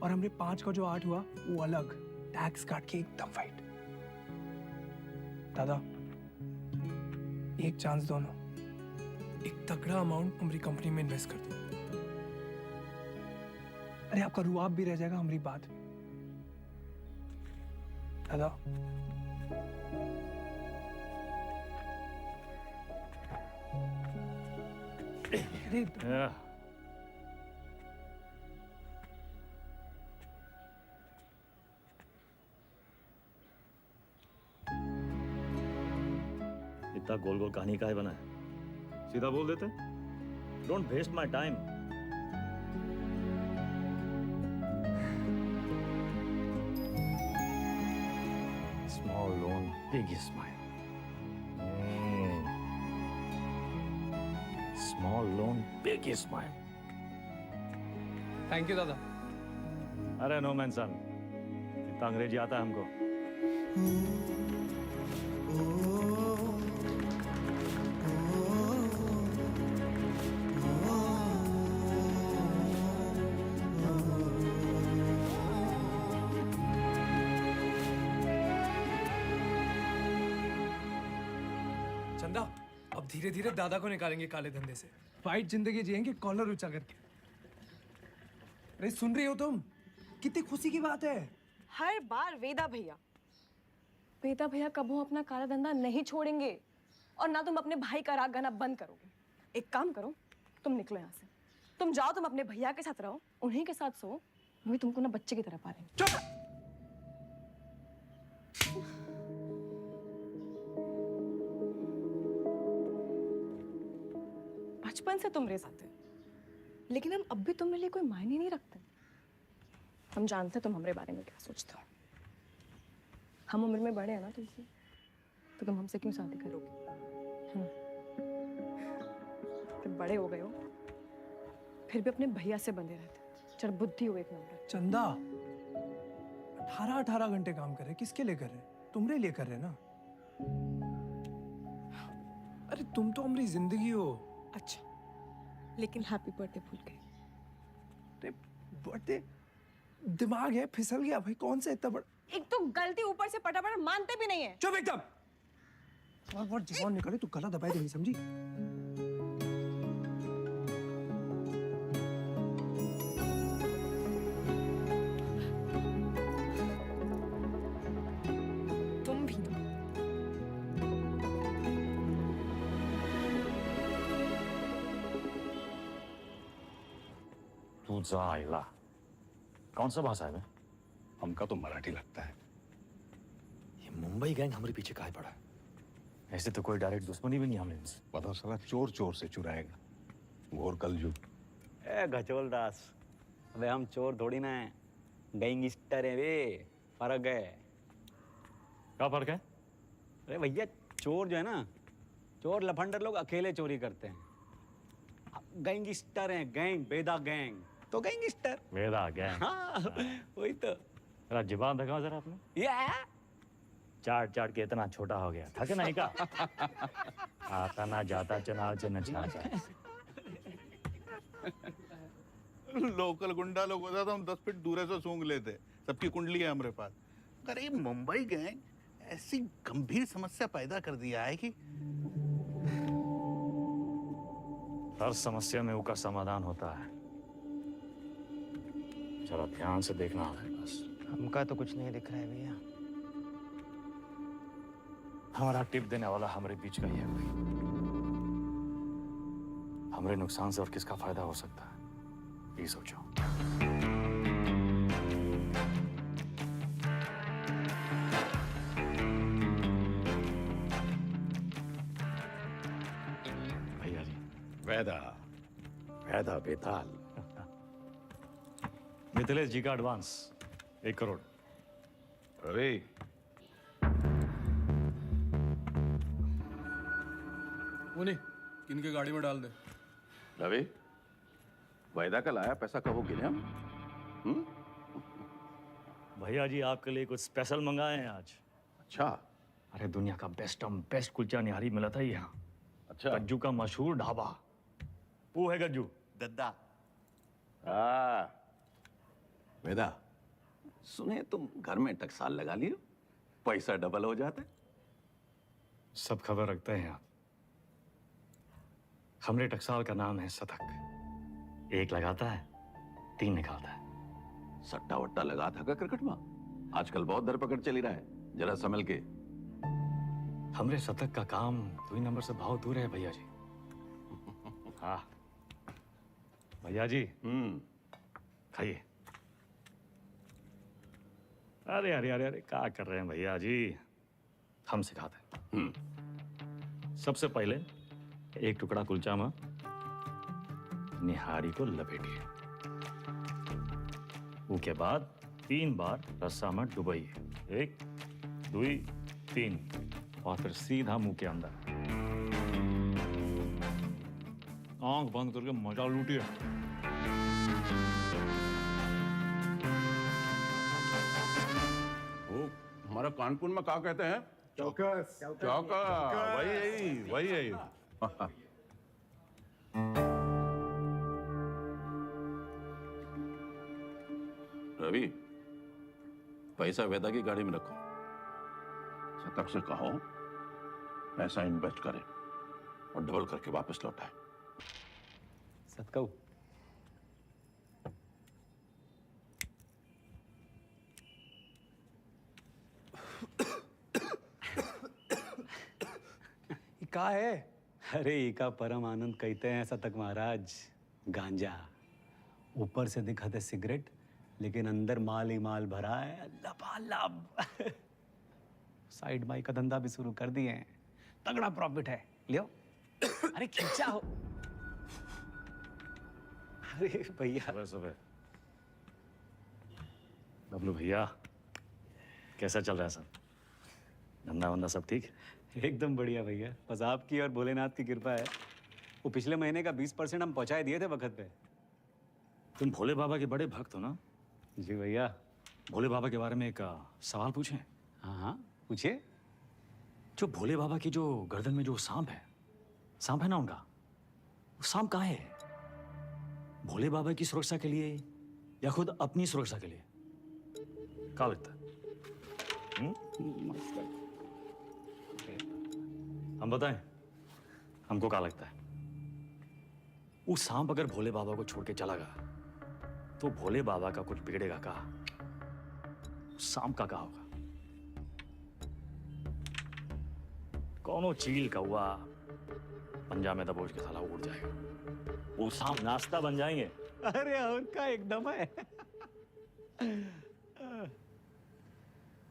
और हमने 5 का जो 8 हुआ वो अलग, टैक्स काट के एकदम फाइट। दादा एक चांस दो ना, एक तगड़ा अमाउंट हमारी कंपनी में इन्वेस्ट कर दो। अरे आपका रुआब भी रह जाएगा हमारी बात में। दादा इतना गोल गोल कहानी काहे बना है? सीधा बोल देते। Don't waste my time. Small loan big smile. Small loan big smile. Thank you दादा। अरे नो मैन सन, इतना अंग्रेजी आता है हमको। चंदा अब धीरे धीरे दादा को निकालेंगे काले धंधे से। फाइट जिंदगी जिएंगे कॉलर ऊंचा करके। अरे सुन रही हो तुम? कितनी खुशी की बात है। हर बार वेदा भैया कबो अपना काला धंधा नहीं छोड़ेंगे और ना तुम अपने भाई का राग गाना बंद करोगे। एक काम करो, तुम निकलो यहाँ से। तुम जाओ, तुम अपने भैया के साथ रहो, उन्हीं के साथ सो। वही तुमको ना बच्चे की तरह पालेंगे। चुप! बचपन से तुम रेस आते, लेकिन हम अब भी तुम्हारे लिए कोई मायने नहीं रखते। हम जानते तुम हमारे बारे में क्या सोचते हो। हम उम्र में बड़े हैं ना तुमसे, तो तुम हमसे क्यों शादी करोगे? तुम बड़े हो गए हो, फिर भी अपने भैया से बंधे रहते। चल बुद्धि हो एक नंबर। चंदा 18 घंटे काम कर रहे, किसके लिए कर रहे? तुम्हारे लिए कर रहे ना। अरे तुम तो हमारी जिंदगी हो। अच्छा, लेकिन हैप्पी बर्थडे भूल गए। बर्थडे दिमाग है फिसल गया भाई। कौन सा इतना बड़ा? एक तो गलती ऊपर से पटापट मानते भी नहीं है। चुप एकदम। और जवान निकले तू गला दबाए तो नहीं समझी। तुझा आइला कौन सा भाषा है बे? हमका तो मराठी लगता है। ये मुंबई गैंग हमारे पीछे काहे पड़ा है? ऐसे तो कोई डायरेक्ट दुश्मनी भी नहीं हमने इनसे। पता साला चोर चोर से चुराएगा। घोर कलयुग। ए गजोल दास, अबे हम चोर थोड़ी ना है, गैंगस्टर है वे। फर्क है। क्या फर्क है? अरे भैया चोर जो है ना, चोर लफंडर लोग अकेले चोरी करते हैं। गैंगस्टर हैं, गैंग, बेदा गैंग तो गैंगस्टर। वेदा गैंग। हाँ, वही तो। जरा जुबान दिखाओ जरा अपने। चाट चाट के इतना छोटा हो गया, थक नहीं का? आता ना जाता चुनाव से नचाता। लोकल गुंडा लोग होता तो हम 10 फीट दूर से सूंघ लेते। सबकी कुंडली है हमारे पास। अरे मुंबई गैंग ऐसी गंभीर समस्या पैदा कर दिया है कि हर समस्या में उसका समाधान होता है। जरा ध्यान से देखना है बस। हमका तो कुछ नहीं दिख रहा है भैया। हमारा टिप देने वाला हमारे बीच का ही है भाई। हमारे नुकसान से और किसका फायदा हो सकता है, ये सोचो। भैया जी। वेदा, वेदा बेताल। मिथिलेश जी का एडवांस 1 करोड़। रवि, वो नहीं, इनके गाड़ी में डाल दे। रवि, वेदा का लाया पैसा कब गिने हम? भैया जी आपके लिए कुछ स्पेशल मंगाए हैं आज। अच्छा। अरे दुनिया का बेस्ट कुलचा निहारी मिला था यहाँ। अच्छा। गज्जू का मशहूर ढाबा। वो है गज्जू दद्दा। वेदा, सुने तुम घर में टकसाल लगा लियो, पैसा डबल हो जाता है। सब खबर रखते हैं आप। हमरे टकसाल का नाम है शतक। 1 लगाता है 3 निकालता है। सट्टा वट्टा लगा था का क्रिकेट में? आजकल बहुत धरपकड़ चली रहा है, जरा संभल के। हमरे शतक का काम 2 नंबर से बहुत दूर है भैया जी। हाँ भैया जी। खाइए। अरे अरे अरे अरे क्या कर रहे हैं भैया जी, हम सिखाते हैं। सबसे पहले 1 टुकड़ा कुलचा में निहारी को लपेटिए। उसके बाद 3 बार रस्सा में डुबाइए। 1 2 3 और फिर सीधा मुंह के अंदर। आंख बंद करके मजा लूटिए। हमारा कानपुर में क्या कहते हैं? चौकस। चौकस। वही यही। रवि, पैसा वेदा की गाड़ी में रखो। शतक से कहो पैसा इन्वेस्ट करे और डबल करके वापस लौटाए। सतकऊ। का है? अरे इका परम आनंद कहते हैं शतक महाराज। गांजा ऊपर से दिखाते सिगरेट, लेकिन अंदर माल ही माल भरा है लबालब। साइड बाई का धंधा भी शुरू कर दिए हैं, तगड़ा प्रॉफिट है। लियो। अरे खींचा हो। अरे भैया। सुबह बबलू भैया, कैसा चल रहा है सब? धंधा वंदा सब ठीक? एकदम बढ़िया भैया, बस आपकी और भोलेनाथ की कृपा है। वो पिछले महीने का 20% हम पहुंचाए दिए थे वक्त पे। तुम भोले बाबा के बड़े भक्त हो ना? जी भैया। भोले बाबा के बारे में एक सवाल पूछें? हाँ हाँ पूछिए। जो भोले बाबा की जो गर्दन में जो सांप है ना उनका, वो सांप कहाँ है? भोले बाबा की सुरक्षा के लिए या खुद अपनी सुरक्षा के लिए? क्या लगता है? हम बताएं हमको क्या लगता है? वो सांप अगर भोले बाबा को छोड़ के चला गया तो भोले बाबा का कुछ बिगड़ेगा का? सांप का क्या होगा? कौनो चील कौवा पंजा में दबोच के साला उड़ जाएगा। वो सांप नाश्ता बन जाएंगे अरे और का एकदम है।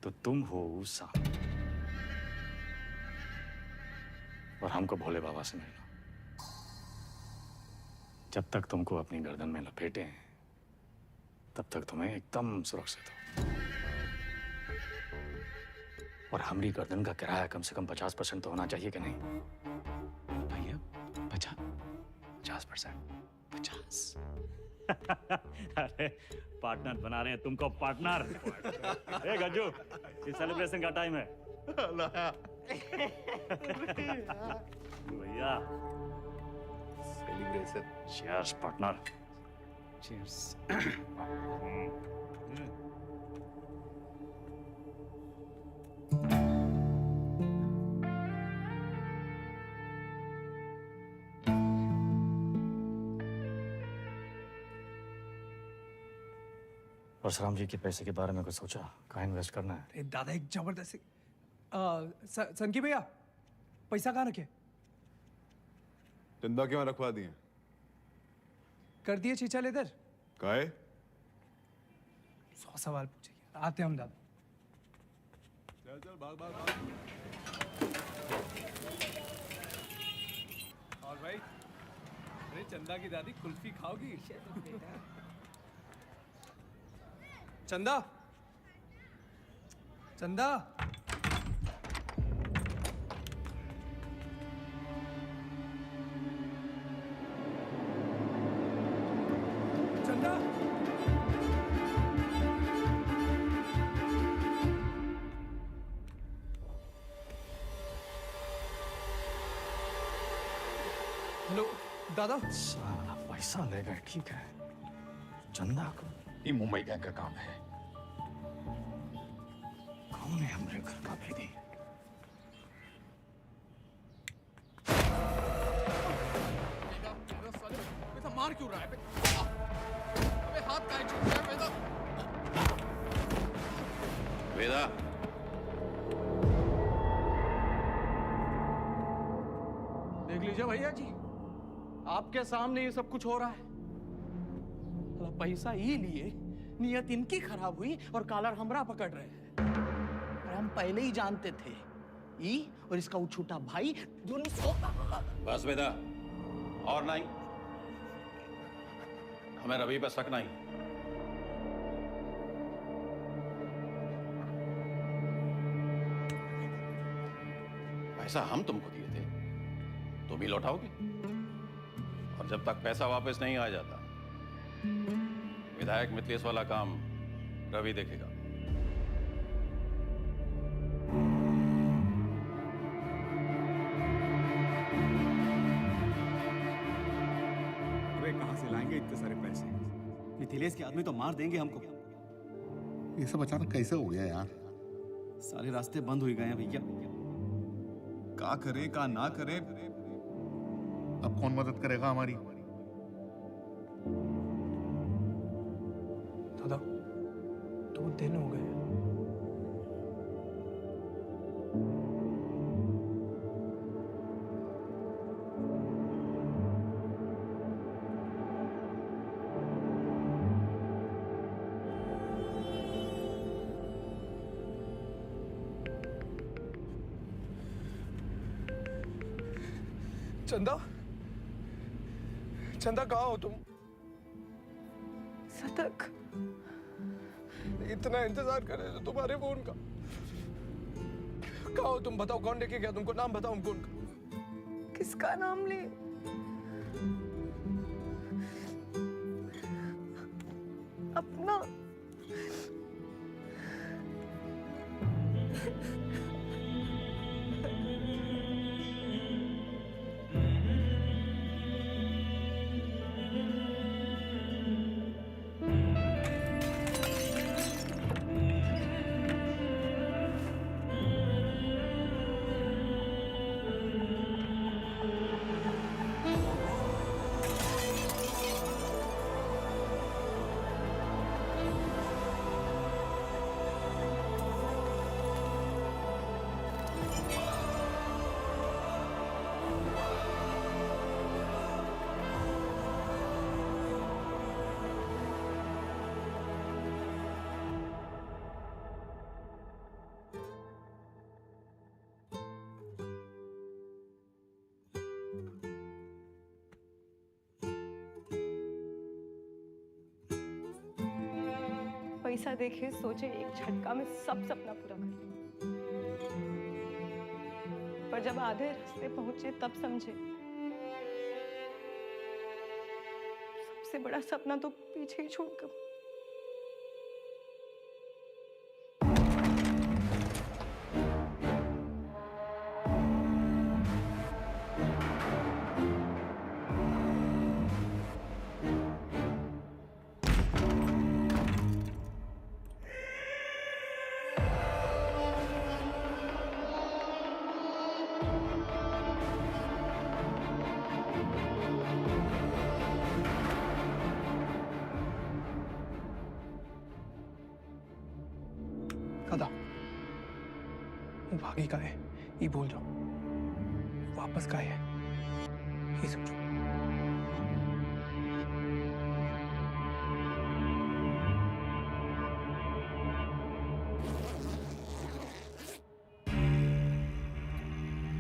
तो तुम हो सांप और हमको भोले बाबा से मिलना। जब तक तुमको अपनी गर्दन में लपेटे हैं तब तक तुम्हें एकदम सुरक्षित हो। और हमारी गर्दन का किराया कम से कम 50% तो होना चाहिए कि नहीं भैया? 50%। अरे पार्टनर बना रहे हैं तुमको पार्टनर। ए गज्जू, ये सेलिब्रेशन का टाइम है भैया। Celebration. Cheers partner. Cheers. Parshuram ji के पैसे के बारे में कुछ सोचा? कहाँ इन्वेस्ट करना है? अरे दादा एक जबरदस्त सनकी भैया पैसा कहाँ रखे? चंदा क्यों रखवा दिए? कर दिए चीचा लेदर। काहे? 100 सवाल पूछेंगे। आते हम दादा। चल चल भाग भाग भाग। और भाई, अरे चंदा की दादी कुल्फी खाओगी? चंदा, चंदा, चंदा, हेलो दादा। साला पैसा ले गए, ठीक है। चंदा को ये मुंबई गैंग का काम है। कौन है हमारे घर का भेदी? बेटा मार क्यों रहा है? अबे हाथ काहे छूट गया बेटा? वेदा, देख लीजिए भैया जी, आपके सामने ये सब कुछ हो रहा है। साला पैसा ही लिए, नियत इनकी खराब हुई और कॉलर हमरा पकड़ रहे हैं। और हम पहले ही जानते थे ई और इसका वो छोटा भाई जो बस वेदा, और नहीं। हमें रवि पर शक नहीं। पैसा हम तुमको दिए थे, तुम ही लौटाओगे। और जब तक पैसा वापस नहीं आ जाता, विधायक मिथिलेश वाला काम रवि देखेगा। वे कहां से लाएंगे इतने सारे पैसे? मिथिलेश के आदमी तो मार देंगे हमको। ये सब अचानक कैसे हो गया यार? सारे रास्ते बंद हो गए हैं भैया। का करे का ना करे, अब कौन मदद करेगा हमारी? दादा 2 दिन हो गए। चंदा, चंदा कहाँ हो तुम? सतक, इतना इंतजार कर रहे थे तुम्हारे फोन का। कहाँ हो तुम? बताओ कौन लेके गया तुमको? नाम बताओ हमको उनका। किसका नाम ले? अपना। पैसा देखे सोचे एक झटका में सब सपना पूरा कर लूं। पर जब आधे रास्ते पहुंचे तब समझे सबसे बड़ा सपना तो पीछे ही छोड़कर। कदा वो भागी का है ये बोल जाओ, वापस का है ये समझो।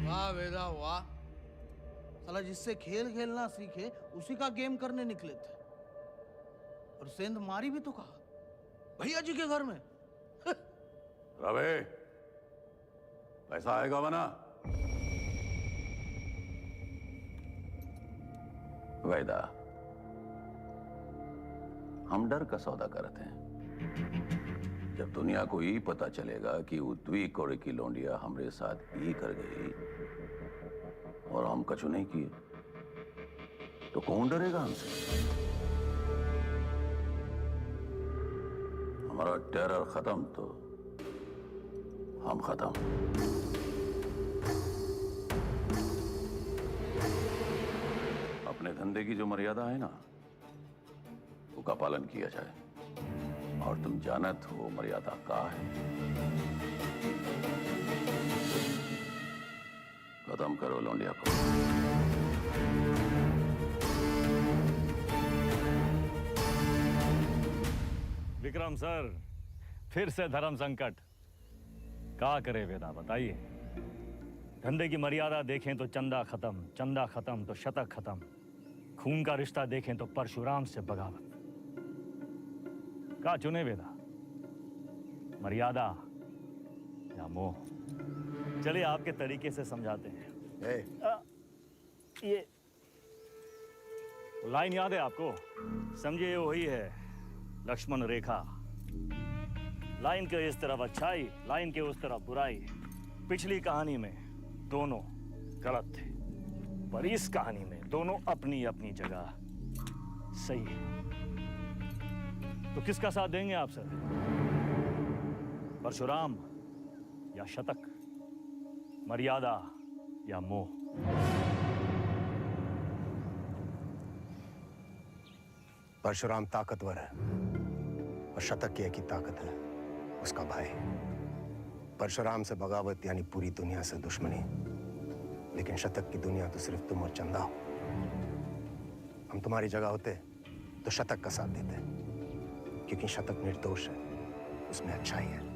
वाह वेदा वाह, साला जिससे खेल खेलना सीखे उसी का गेम करने निकले थे, और सेंध मारी भी तो कहा भैया जी के घर में। रवे, पैसा आएगा वना? वैदा, हम डर का सौदा करते हैं। जब दुनिया को ये पता चलेगा कि उद्वी कोड़े की लौंडिया हमरे साथ ये कर गई और हम कछु नहीं किए, तो कौन डरेगा हमसे? हमारा टेरर खत्म तो हम खत्म। अपने धंधे की जो मर्यादा है ना, उसका पालन किया जाए, और तुम जानत हो मर्यादा का है। खत्म करो लौंडिया को। विक्रम सर, फिर से धर्म संकट। क्या करे वेदा, बताइए। धंधे की मर्यादा देखें तो चंदा खत्म, चंदा खत्म तो शतक खत्म, खून का रिश्ता देखें तो परशुराम से बगावत। क्या चुने वेदा, मर्यादा या मोह? चलिए आपके तरीके से समझाते हैं। ये लाइन याद है आपको? समझिए वही है लक्ष्मण रेखा। लाइन के इस तरफ अच्छाई, लाइन के उस तरफ बुराई। पिछली कहानी में दोनों गलत थे, पर इस कहानी में दोनों अपनी अपनी जगह सही है। तो किसका साथ देंगे आप सर? परशुराम या शतक, मर्यादा या मोह? परशुराम ताकतवर है और शतक की एक ही ताकत है, उसका भाई। परशुराम से बगावत यानी पूरी दुनिया से दुश्मनी, लेकिन शतक की दुनिया तो सिर्फ तुम और चंदा हो। हम तुम्हारी जगह होते तो शतक का साथ देते, क्योंकि शतक निर्दोष है, उसमें अच्छाई है।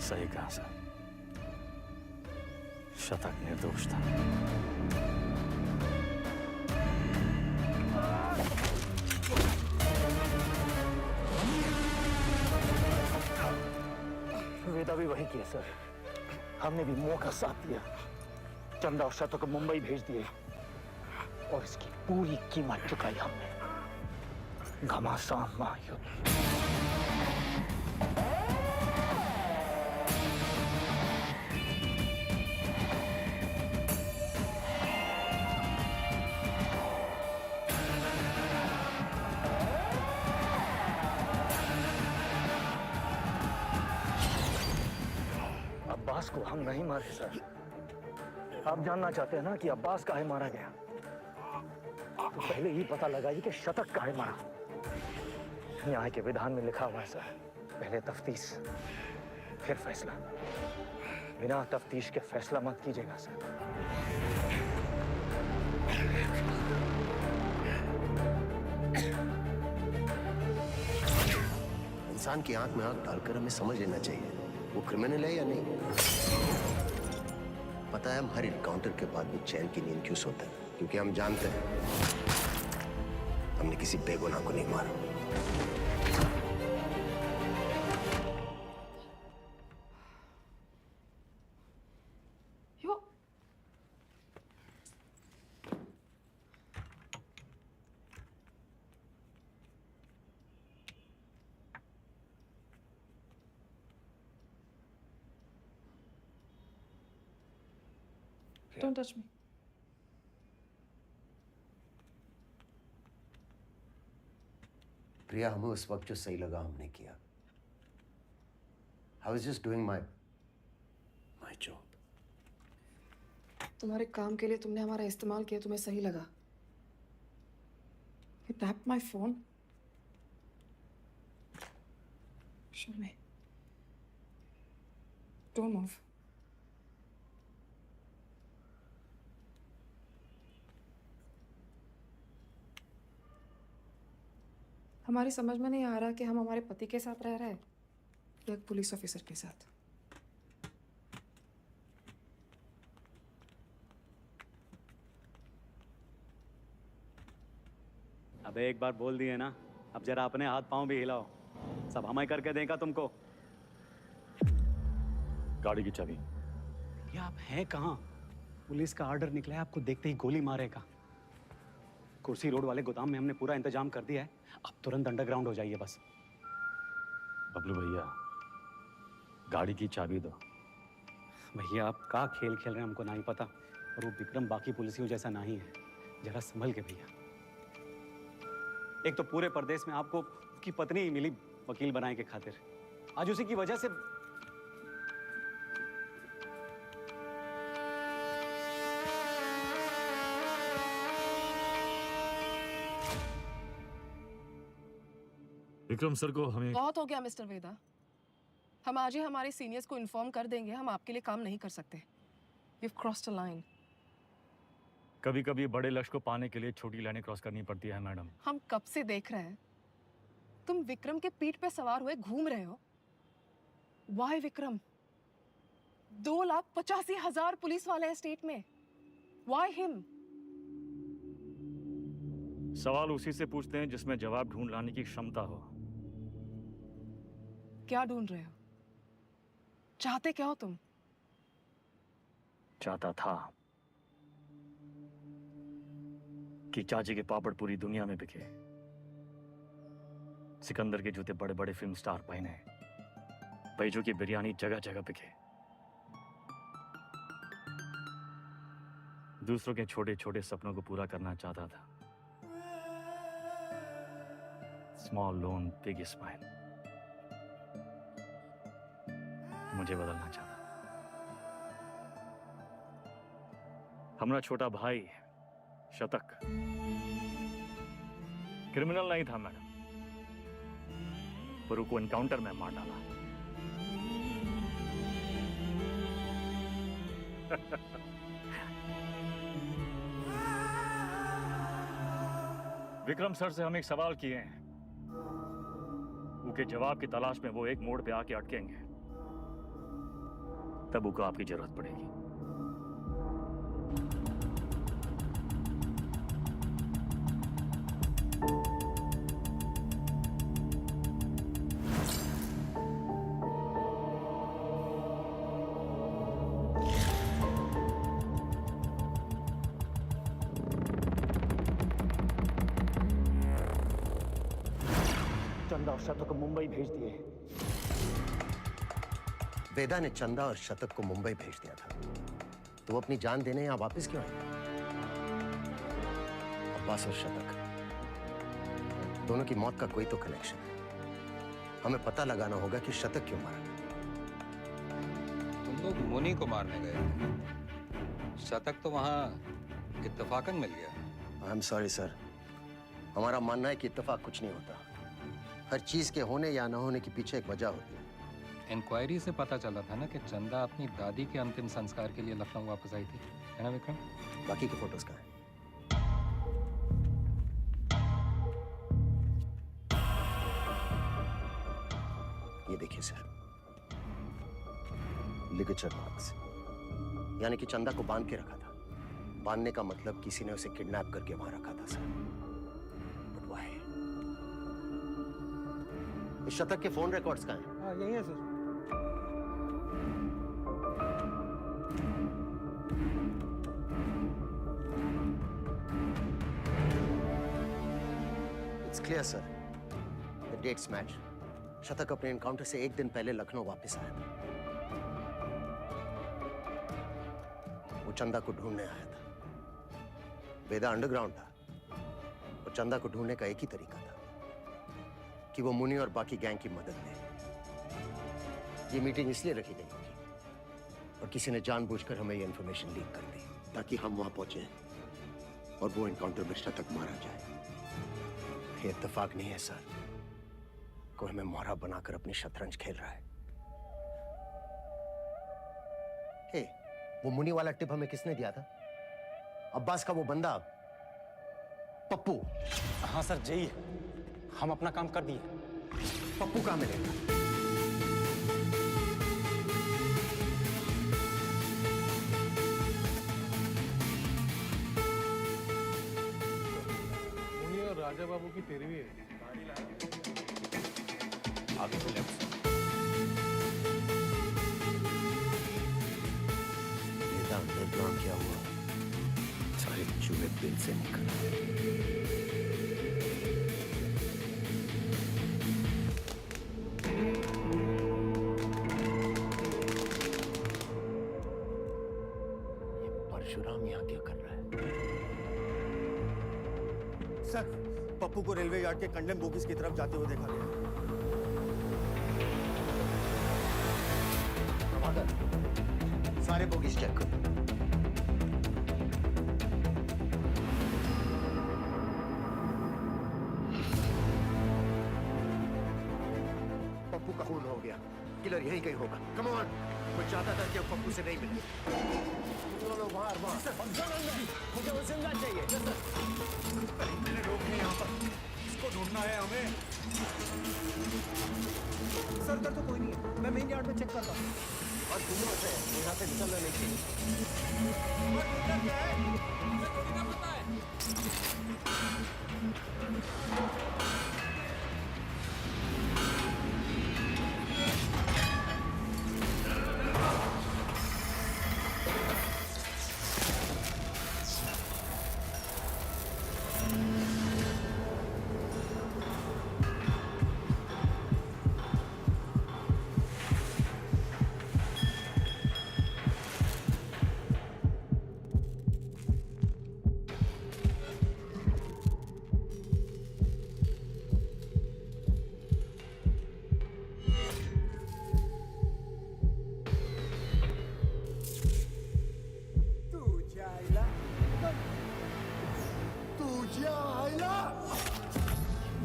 सही कहा सर, शतक निर्दोष था। वेदा भी वही किया सर, हमने भी मोह का साथ दिया, चंदा और शतक को मुंबई भेज दिए और इसकी पूरी कीमत चुकाई हमने। घमासान महायुद्ध। अब्बास को हम नहीं मारे सर। आप जानना चाहते हैं ना कि अब्बास काहे मारा गया? तो पहले ही पता लगाइए कि शतक काहे मारा। न्याय के विधान में लिखा हुआ है सर, पहले तफ्तीश फिर फैसला। बिना तफ्तीश के फैसला मत कीजिएगा सर। इंसान की आंख में आंख डालकर हमें समझ लेना चाहिए वो क्रिमिनल है या नहीं। पता है हम हर इनकाउंटर के बाद भी चैन की नींद क्यों सोते हैं? क्योंकि हम जानते हैं हमने किसी बेगुनाह को नहीं मारा। Don't touch me. प्रिया, हमें उस वक्त जो सही लगा हमने किया। I was just doing my job. तुम्हारे काम के लिए तुमने हमारा इस्तेमाल किया, तुम्हें सही लगा। You tapped my phone. Show me. Don't move. हमारी समझ में नहीं आ रहा कि हम हमारे पति के साथ रह रहे हैं या एक पुलिस ऑफिसर के साथ। अबे एक बार बोल दिए ना, अब जरा अपने हाथ पांव भी हिलाओ। सब हमें करके देगा तुमको। गाड़ी की चाबी। ये आप हैं कहाँ? पुलिस का ऑर्डर निकला है, आपको देखते ही गोली मारेगा। कुर्सी रोड वाले गोदाम में हमने पूरा इंतजाम कर दिया है, अब तुरंत अंडरग्राउंड हो जाइए बस। बबलू भैया, गाड़ी की चाबी दो। भैया आप का खेल खेल रहे हैं हमको नहीं पता, और वो विक्रम बाकी पुलिसियों जैसा नहीं है। जरा संभल के भैया। एक तो पूरे प्रदेश में आपको उसकी पत्नी ही मिली वकील बनाने के खातिर। आज उसी की वजह से विक्रम सर को हमें बहुत हो गया मिस्टर वेदा। हम आज ही हमारे सीनियर्स को इन्फॉर्म कर देंगे, हम आपके लिए काम नहीं कर सकते। You've crossed a line. कभी कभी बड़े लक्ष्य को पाने के लिए छोटी लाइनें क्रॉस करनी पड़ती है मैडम। हम कब से देख रहे हैं, तुम विक्रम के पीठ पे सवार हुए घूम रहे हो। Why विक्रम? 2,85,000 पुलिस वाले हैं स्टेट में। Why him? सवाल उसी से पूछते हैं जिसमें जवाब ढूंढ लाने की क्षमता हो। क्या ढूंढ रहे हो? चाहते क्या हो तुम? चाहता था कि चाची के पापड़ पूरी दुनिया में बिके, सिकंदर के जूते बड़े बड़े फिल्म स्टार पहने, बैजू की बिरयानी जगह जगह बिके, दूसरों के छोटे छोटे सपनों को पूरा करना चाहता था। Small loan big smile. मुझे बदलना चाहता। हमारा छोटा भाई शतक क्रिमिनल नहीं था मैडम, पर उसको एनकाउंटर में मार डाला। विक्रम सर से हम एक सवाल किए हैं, उनके जवाब की तलाश में वो एक मोड़ पे आके अटकेंगे, तब उनको आपकी जरूरत पड़ेगी। चंदा और शतक को मुंबई भेज दिए। वेदा ने चंदा और शतक को मुंबई भेज दिया था, तो वो अपनी जान देने यहां वापस क्यों आए? अब्बास और शतक दोनों की मौत का कोई तो कनेक्शन है। हमें पता लगाना होगा कि शतक क्यों मारा गया। तुम लोग मुनि को मारने गए, शतक तो वहां इत्तेफाकन मिल गया। आई एम सॉरी सर, हमारा मानना है कि इत्तेफाक कुछ नहीं होता। हर चीज के होने या न होने के पीछे एक वजह होती है। इंक्वायरी से पता चला था ना कि चंदा अपनी दादी के अंतिम संस्कार के लिए लखनऊ वापस आई थी, है ना विक्रम? बाकी के फोटोज कहाँ हैं? ये देखिए सर, लिगेचर मार्क्स। यानी कि चंदा को बांध के रखा था। बांधने का मतलब किसी ने उसे किडनैप करके वहां रखा था सर। But why? इस शतक के फोन रिकॉर्ड्स कहाँ हैं? हाँ यही है sir. It's clear sir, the dates match. शतक अपने एनकाउंटर से एक दिन पहले लखनऊ वापस आया था। वो चंदा को ढूंढने आया था। वेदा अंडरग्राउंड था और चंदा को ढूंढने का एक ही तरीका था कि वो मुनि और बाकी गैंग की मदद ले। ये मीटिंग इसलिए रखी गई होगी और किसी ने जानबूझकर हमें ये इंफॉर्मेशन लीक कर दी ताकि हम वहां पहुंचे और वो एनकाउंटर में शतक मारा जाए। ये इत्तेफाक नहीं है सर, कोई हमें मोहरा बनाकर अपनी शतरंज खेल रहा है। हे, वो मुनि वाला टिप हमें किसने दिया था? अब्बास का वो बंदा पप्पू। हाँ सर, यही है। हम अपना काम कर दिए। पप्पू कहाँ मिलेगा? मुनि और राजा बाबू की तेरहवीं है। आगे से लेफ्ट। बेटा अंडरग्राउंड क्या हुआ? सारे चूहे बिल से निकल। परशुराम यहाँ क्या कर रहा है? सर, पप्पू को रेलवे यार्ड के कंडेम बोगीज की तरफ जाते हुए देखा गया। प्रभाकर, सारे बोगीज चेक करो। पप्पू का खून हो गया। किलर यहीं कहीं होगा। कम ऑन, मैं चाहता था कि अब पप्पू से नहीं मिले। मुझे वो जिंदा चाहिए। मेरे लोग हैं यहाँ पर, इसको ढूंढना है हमें। सर इधर तो कोई नहीं है, मैं मेन यार्ड में चेक करता हूँ। और तुम से यहाँ से निकलना नहीं चाहिए।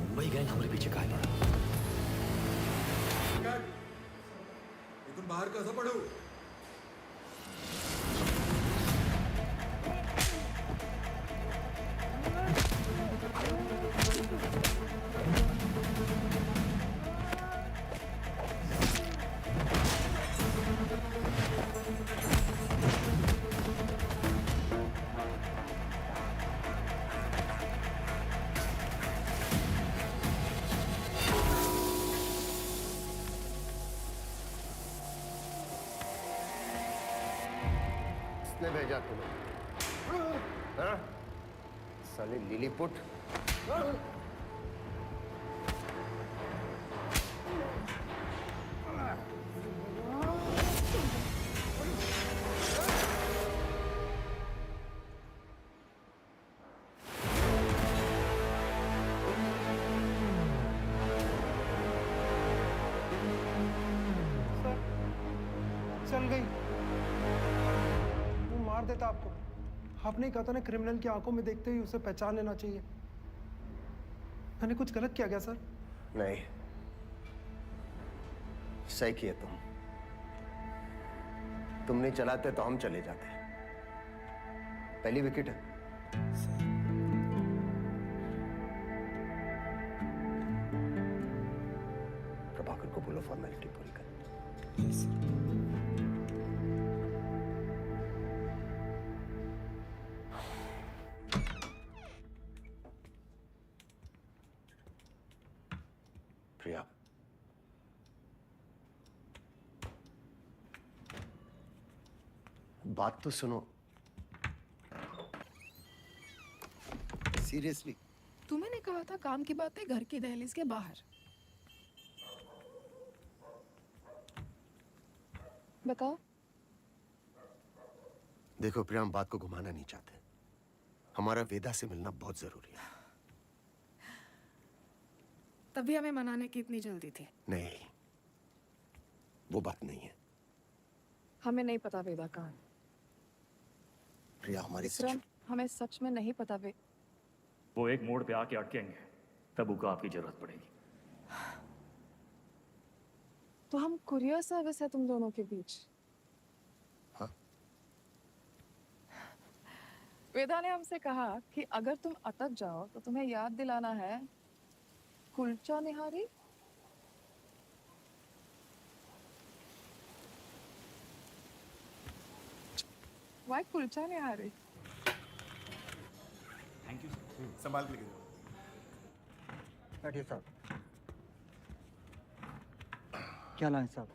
मुंबई गैंग हमारे पीछे काहे पड़ा? इथून बाहेर कसं पडू? किसने भेजा तुम्हें? हाँ? साले लिलीपुट। चल गई। वो मार देता आपको। आपने कहा था ना, क्रिमिनल की आंखों में देखते ही उसे पहचान लेना चाहिए। मैंने कुछ गलत किया क्या सर? नहीं, सही किए तुम नहीं चलाते तो हम चले जाते। पहली विकेट है। प्रभाकर को बोलो फॉर्मेलिटी पूरी कर। बात तो सुनो। सीरियसली तुम्हें ने कहा था काम की बातें घर की दहलीज के बाहर। बताओ। देखो प्रिया, हम बात को घुमाना नहीं चाहते। हमारा वेदा से मिलना बहुत जरूरी है। तभी हमें मनाने की इतनी जल्दी थी। नहीं, वो बात नहीं है। हमें नहीं पता वेदा कहाँ है। प्रिया, हमारी विक्रम, हमें सच में नहीं पता वो एक मोड़ पे आके अटकेंगे, तब उनको आपकी जरूरत पड़ेगी। तो हम कुरियर सर्विस है तुम दोनों के बीच। हाँ। वेदा ने हमसे कहा कि अगर तुम अटक जाओ तो तुम्हें याद दिलाना है kulcha nihari. Why kulcha nihari? Thank you. संभाल के लेके जाओ। बैठिए साहब। क्या लाएं साहब?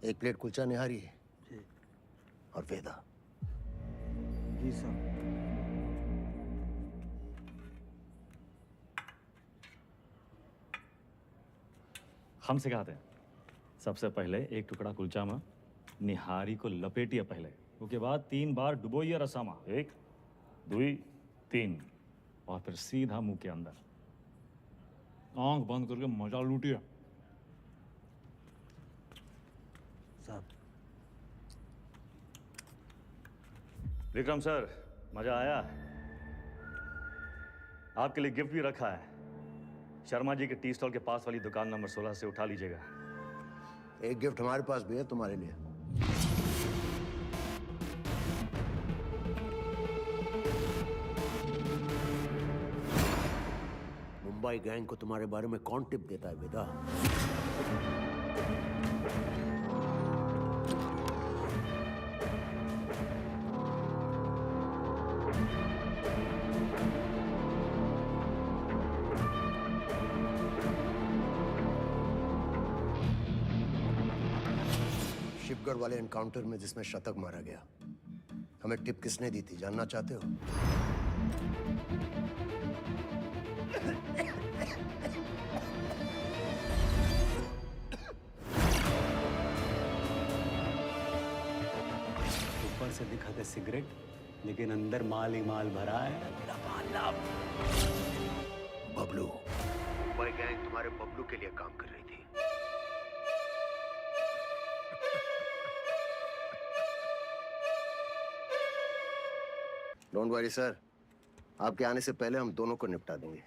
एक प्लेट कुलचा निहारी है जी। और वेदा। जी साहब। हम सिखाते हैं। सबसे पहले एक टुकड़ा कुलचा में निहारी को लपेटिए पहले, उसके बाद 3 बार डुबोइए रसामा। 1 2 3 और फिर सीधा मुंह के अंदर। आंख बंद करके मजा लूटिए। साहब। विक्रम सर, मजा आया? आपके लिए गिफ्ट भी रखा है। शर्मा जी के टी स्टॉल के पास वाली दुकान नंबर 16 से उठा लीजिएगा। एक गिफ्ट हमारे पास भी है तुम्हारे लिए। मुंबई गैंग को तुम्हारे बारे में कौन टिप देता है वेदा? शिवगढ़ वाले एनकाउंटर में जिसमें शतक मारा गया, हमें टिप किसने दी थी, जानना चाहते हो? ऊपर से दिखाते सिगरेट, लेकिन अंदर माल ही माल भरा है। बबलू। मुंबई गैंग तुम्हारे बबलू के लिए काम कर रही थी। डोंट वरी सर, आपके आने से पहले हम दोनों को निपटा देंगे।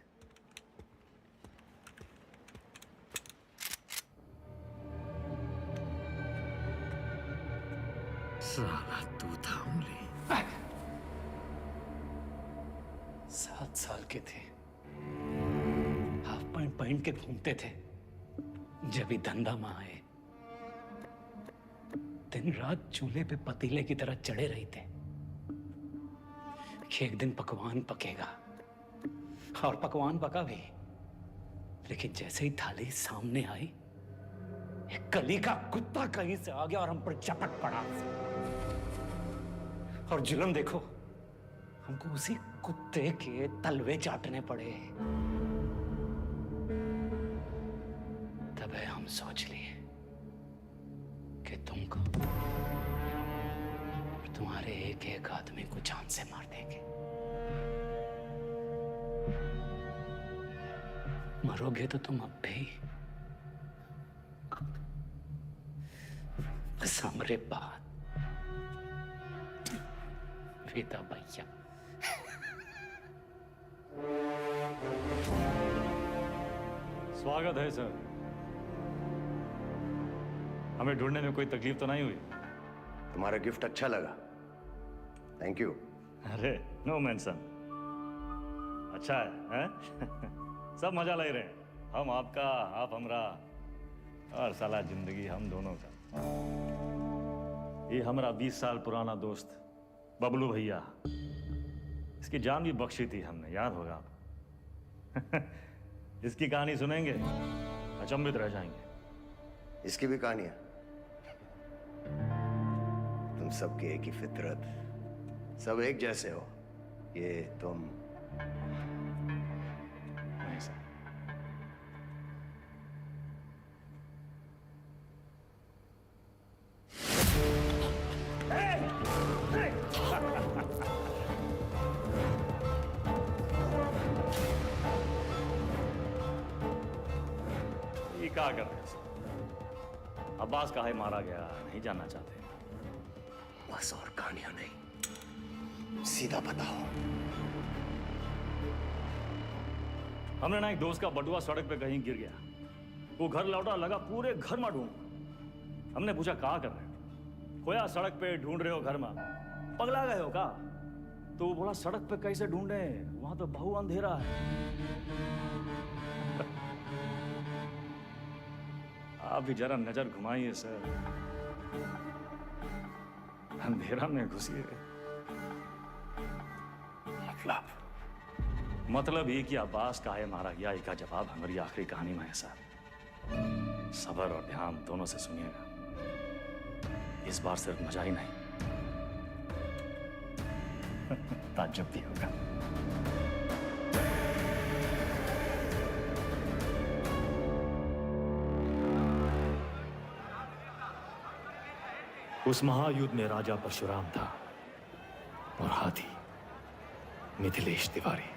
साला तू था उंगली। 7 साल के थे, हाफ पैंट पहन के घूमते थे। जब ही धंधा में आए, दिन रात चूल्हे पे पतीले की तरह चढ़े रही थे कि एक दिन पकवान पकेगा। और पकवान पका भी, लेकिन जैसे ही थाली सामने आई, एक गली का कुत्ता कहीं से आ गया और हम पर झपट पड़ा। और जुल्म देखो, हमको उसी कुत्ते के तलवे चाटने पड़े। तब हम सोच लिए कि तुमको और तुम्हारे एक एक आदमी को जान से मार देंगे। मरोगे तो तुम अब भी, बस हमरे बाद। वेदा भैया। स्वागत है सर। हमें ढूंढने में कोई तकलीफ तो नहीं हुई? तुम्हारा गिफ्ट अच्छा लगा, थैंक यू। अरे नो मेंशन। अच्छा है, सब मजा ले रहे हैं। हम आपका, आप हमरा, और साला जिंदगी हम दोनों का। ये हमारा 20 साल पुराना दोस्त बबलू भैया, इसकी जान भी बख्शी थी हमने, याद होगा आपको। इसकी कहानी सुनेंगे, अचंभित रह जाएंगे। इसकी भी कहानी है। तुम तुम सबके एक ही फितरत, सब एक जैसे हो। ये तुम नहीं सर। ये क्या कर रहे हैं सर? अब्बास काहे मारा गया नहीं जानना चाहते? बस और कहानियां नहीं, सीधा बताओ। हमने ना एक दोस्त का बटुआ सड़क पे कहीं गिर गया। वो घर लौटा, लगा पूरे घर में ढूंढ। हमने पूछा कहाँ कर रहे हो? खोया सड़क पे ढूंढ रहे हो घर में? पगला गए हो का? तो वो बोला सड़क पे कैसे ढूंढे, वहां तो बहु अंधेरा है। आप भी जरा नजर घुमाइए सर, अंधेरा में घुसिए। मतलब ये कि अब्बास काहे मारा गया, इसका जवाब हमारी आखिरी कहानी में है सर। सब्र और ध्यान दोनों से सुनिएगा। इस बार सिर्फ मजा ही नहीं, ताज्जुब भी होगा। उस महायुद्ध में राजा परशुराम था और हाथी मिथिलेश तिवारी।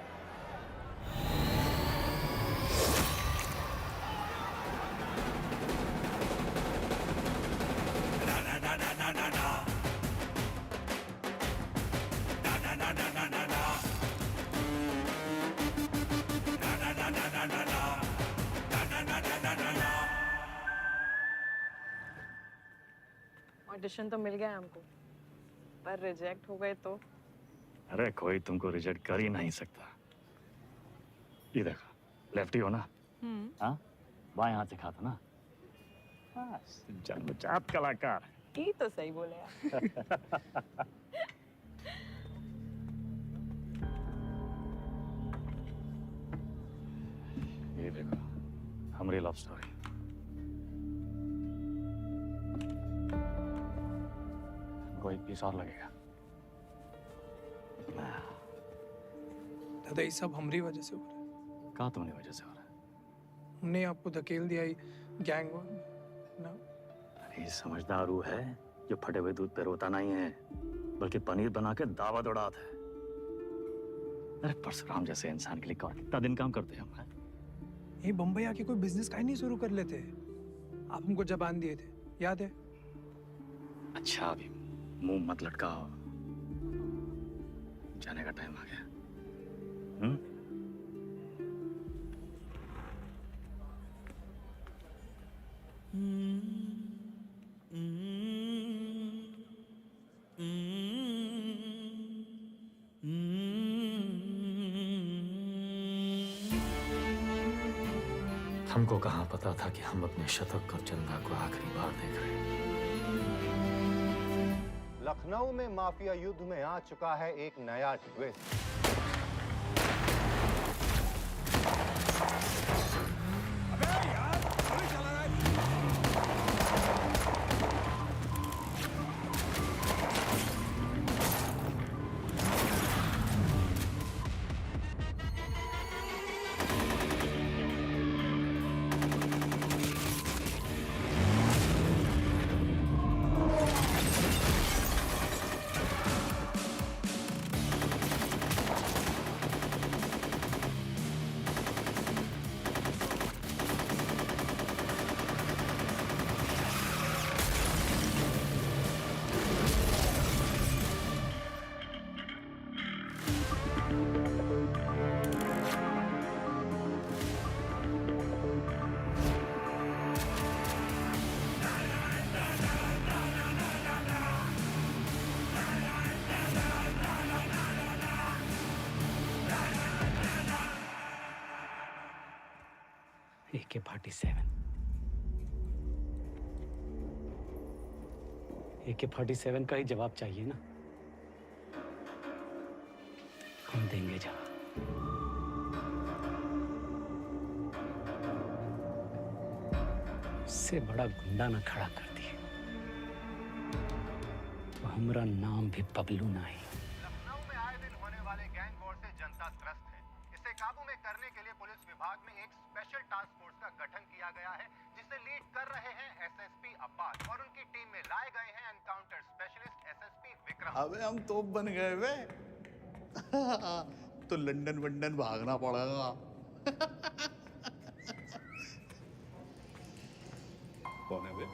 ऑडिशन तो मिल गया हमको, पर रिजेक्ट हो गए तो? अरे कोई तुमको रिजेक्ट कर ही नहीं सकता। ये देखो, लेफ्टी हो ना? हाँ, बाएं हाथ से खाता ना? जन्मजात कलाकार। ये तो सही बोले यार। ये देखो, हमारी लव स्टोरी। कोई पीस और लगेगा। दादा ये सब हमारी वजह से हो रहा है। कहाँ तुम्हारी वजह से हो रहा है? हमने आपको धकेल दिया ही गैंग ना। अरे समझदार है जो फटे हुए दूध पे रोता नहीं है, बल्कि पनीर बना के दावत उड़ाता है। अरे परशुराम जैसे इंसान के लिए कौन कितना दिन काम करते हैं हम? ये बम्बई आके कोई बिजनेस का ही नहीं शुरू कर लेते। आप हमको जबान दिए थे, याद है? अच्छा अभी मुंह मत लटकाओ, जाने का टाइम आ गया। हमको कहाँ पता था कि हम अपने शतक और चंदा को आखिरी बार देख रहे हैं। लखनऊ में माफिया युद्ध में आ चुका है एक नया ट्विस्ट। AK-47 AK-47 का ही जवाब चाहिए ना? हम देंगे जवाब। इससे बड़ा गुंडा ना खड़ा कर दिए तो हम हमरा नाम भी बबलू नहीं। लखनऊ में आए दिन होने वाले गैंग वॉर से जनता त्रस्त है। इसे काबू में करने के लिए पुलिस विभाग में एक स्पेशल टास्क फोर्स का गठन किया गया है, जिसे लीड कर रहे हैं एसएसपी अब्बास और उनकी टीम में लाए गए हैं एनकाउंटर स्पेशलिस्ट एसएसपी विक्रम। अबे हम तोप बन गए वे। तो लंदन वंदन भागना पड़ेगा। कौन है वे?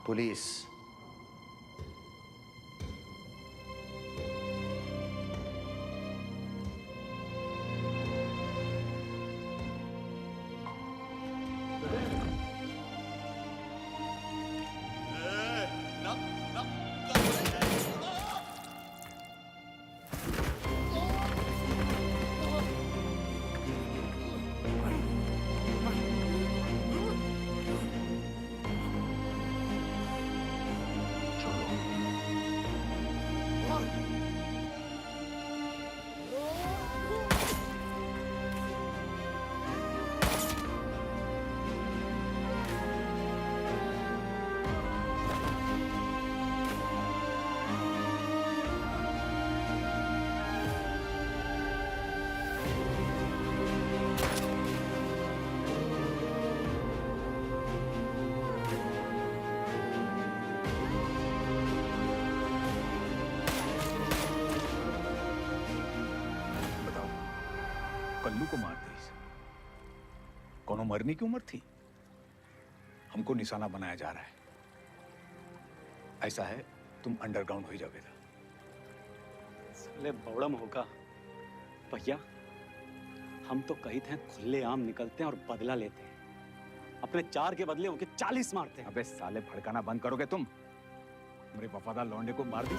पुलिस। कल्लू को मार दी। कोनो मरने की उम्र थी? हमको निशाना बनाया जा रहा है। ऐसा है, तुम अंडरग्राउंड हो जाओगे। साले बौड़म होगा भैया। हम तो कही थे खुले आम निकलते हैं और बदला लेते हैं। अपने 4 के बदले उनके 40 मारते हैं। अबे साले भड़काना बंद करोगे तुम? मेरे वफादार लौंडे को मार दी।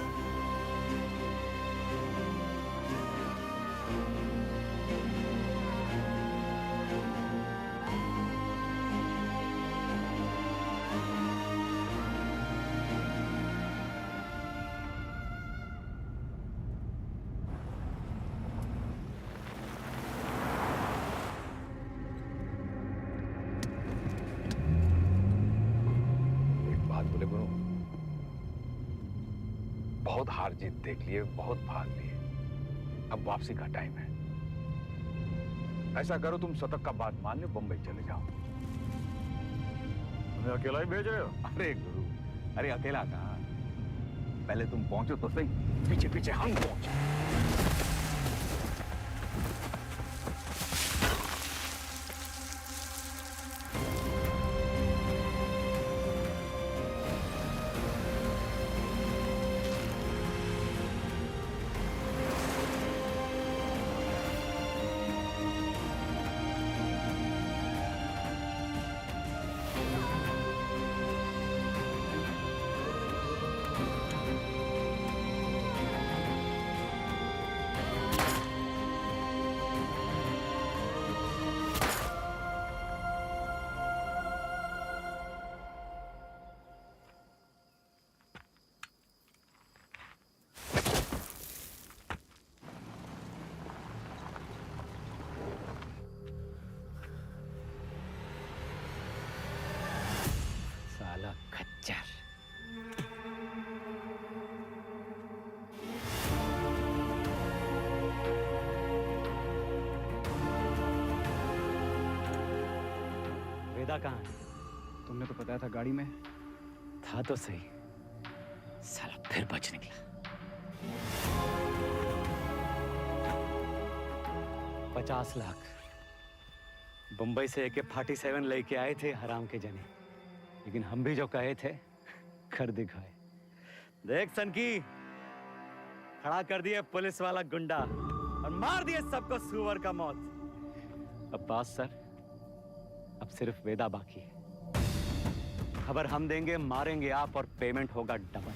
बहुत हार जीत देख लिए, बहुत भाग लिए, अब वापसी का टाइम है। ऐसा करो, तुम शतक का बात मान लो, बंबई चले जाओ। तुम्हें अकेला ही भेज रहे हो? अरे गुरु, अरे अकेला कहाँ? पहले तुम पहुंचो तो सही, पीछे पीछे हम पहुंचे। खच्चर। वेदा कहाँ है? तुमने तो बताया था गाड़ी में। था तो सही, साला फिर बच निकला। 50 लाख बंबई से AK-47 लेके आए थे हराम के जने, लेकिन हम भी जो कहे थे कर दिखाए। देख सनकी, खड़ा कर दिए पुलिस वाला गुंडा और मार दिए सबको सुअर का मौत। अब्बास सर, अब सिर्फ वेदा बाकी है। खबर हम देंगे, मारेंगे आप और पेमेंट होगा डबल।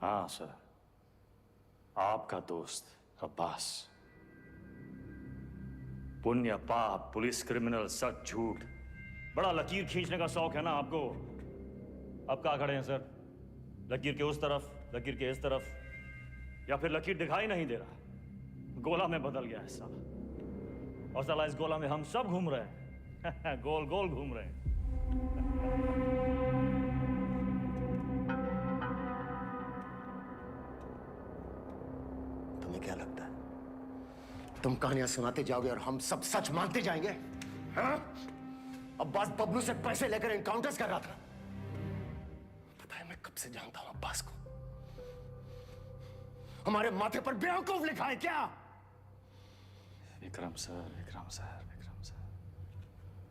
हाँ सर, आपका दोस्त अब्बास। पुण्य पाप, पुलिस, क्रिमिनल, सच झूठ, बड़ा लकीर खींचने का शौक है ना आपको। अब कहाँ खड़े हैं सर? लकीर के उस तरफ, लकीर के इस तरफ, या फिर लकीर दिखाई नहीं दे रहा? गोला में बदल गया है साला। और साला इस गोला में हम सब घूम रहे हैं। गोल गोल घूम रहे हैं। तुम्हें क्या लगता है तुम कहानियां सुनाते जाओगे और हम सब सच मानते जाएंगे? हाँ? अब्बास बबलू से पैसे लेकर एनकाउंटर्स कर रहा था। पता है मैं कब से जानता हूं अब्बास को। हमारे माथे पर बेवकूफ लिखा है क्या? Vikram sir, Vikram sir, Vikram sir,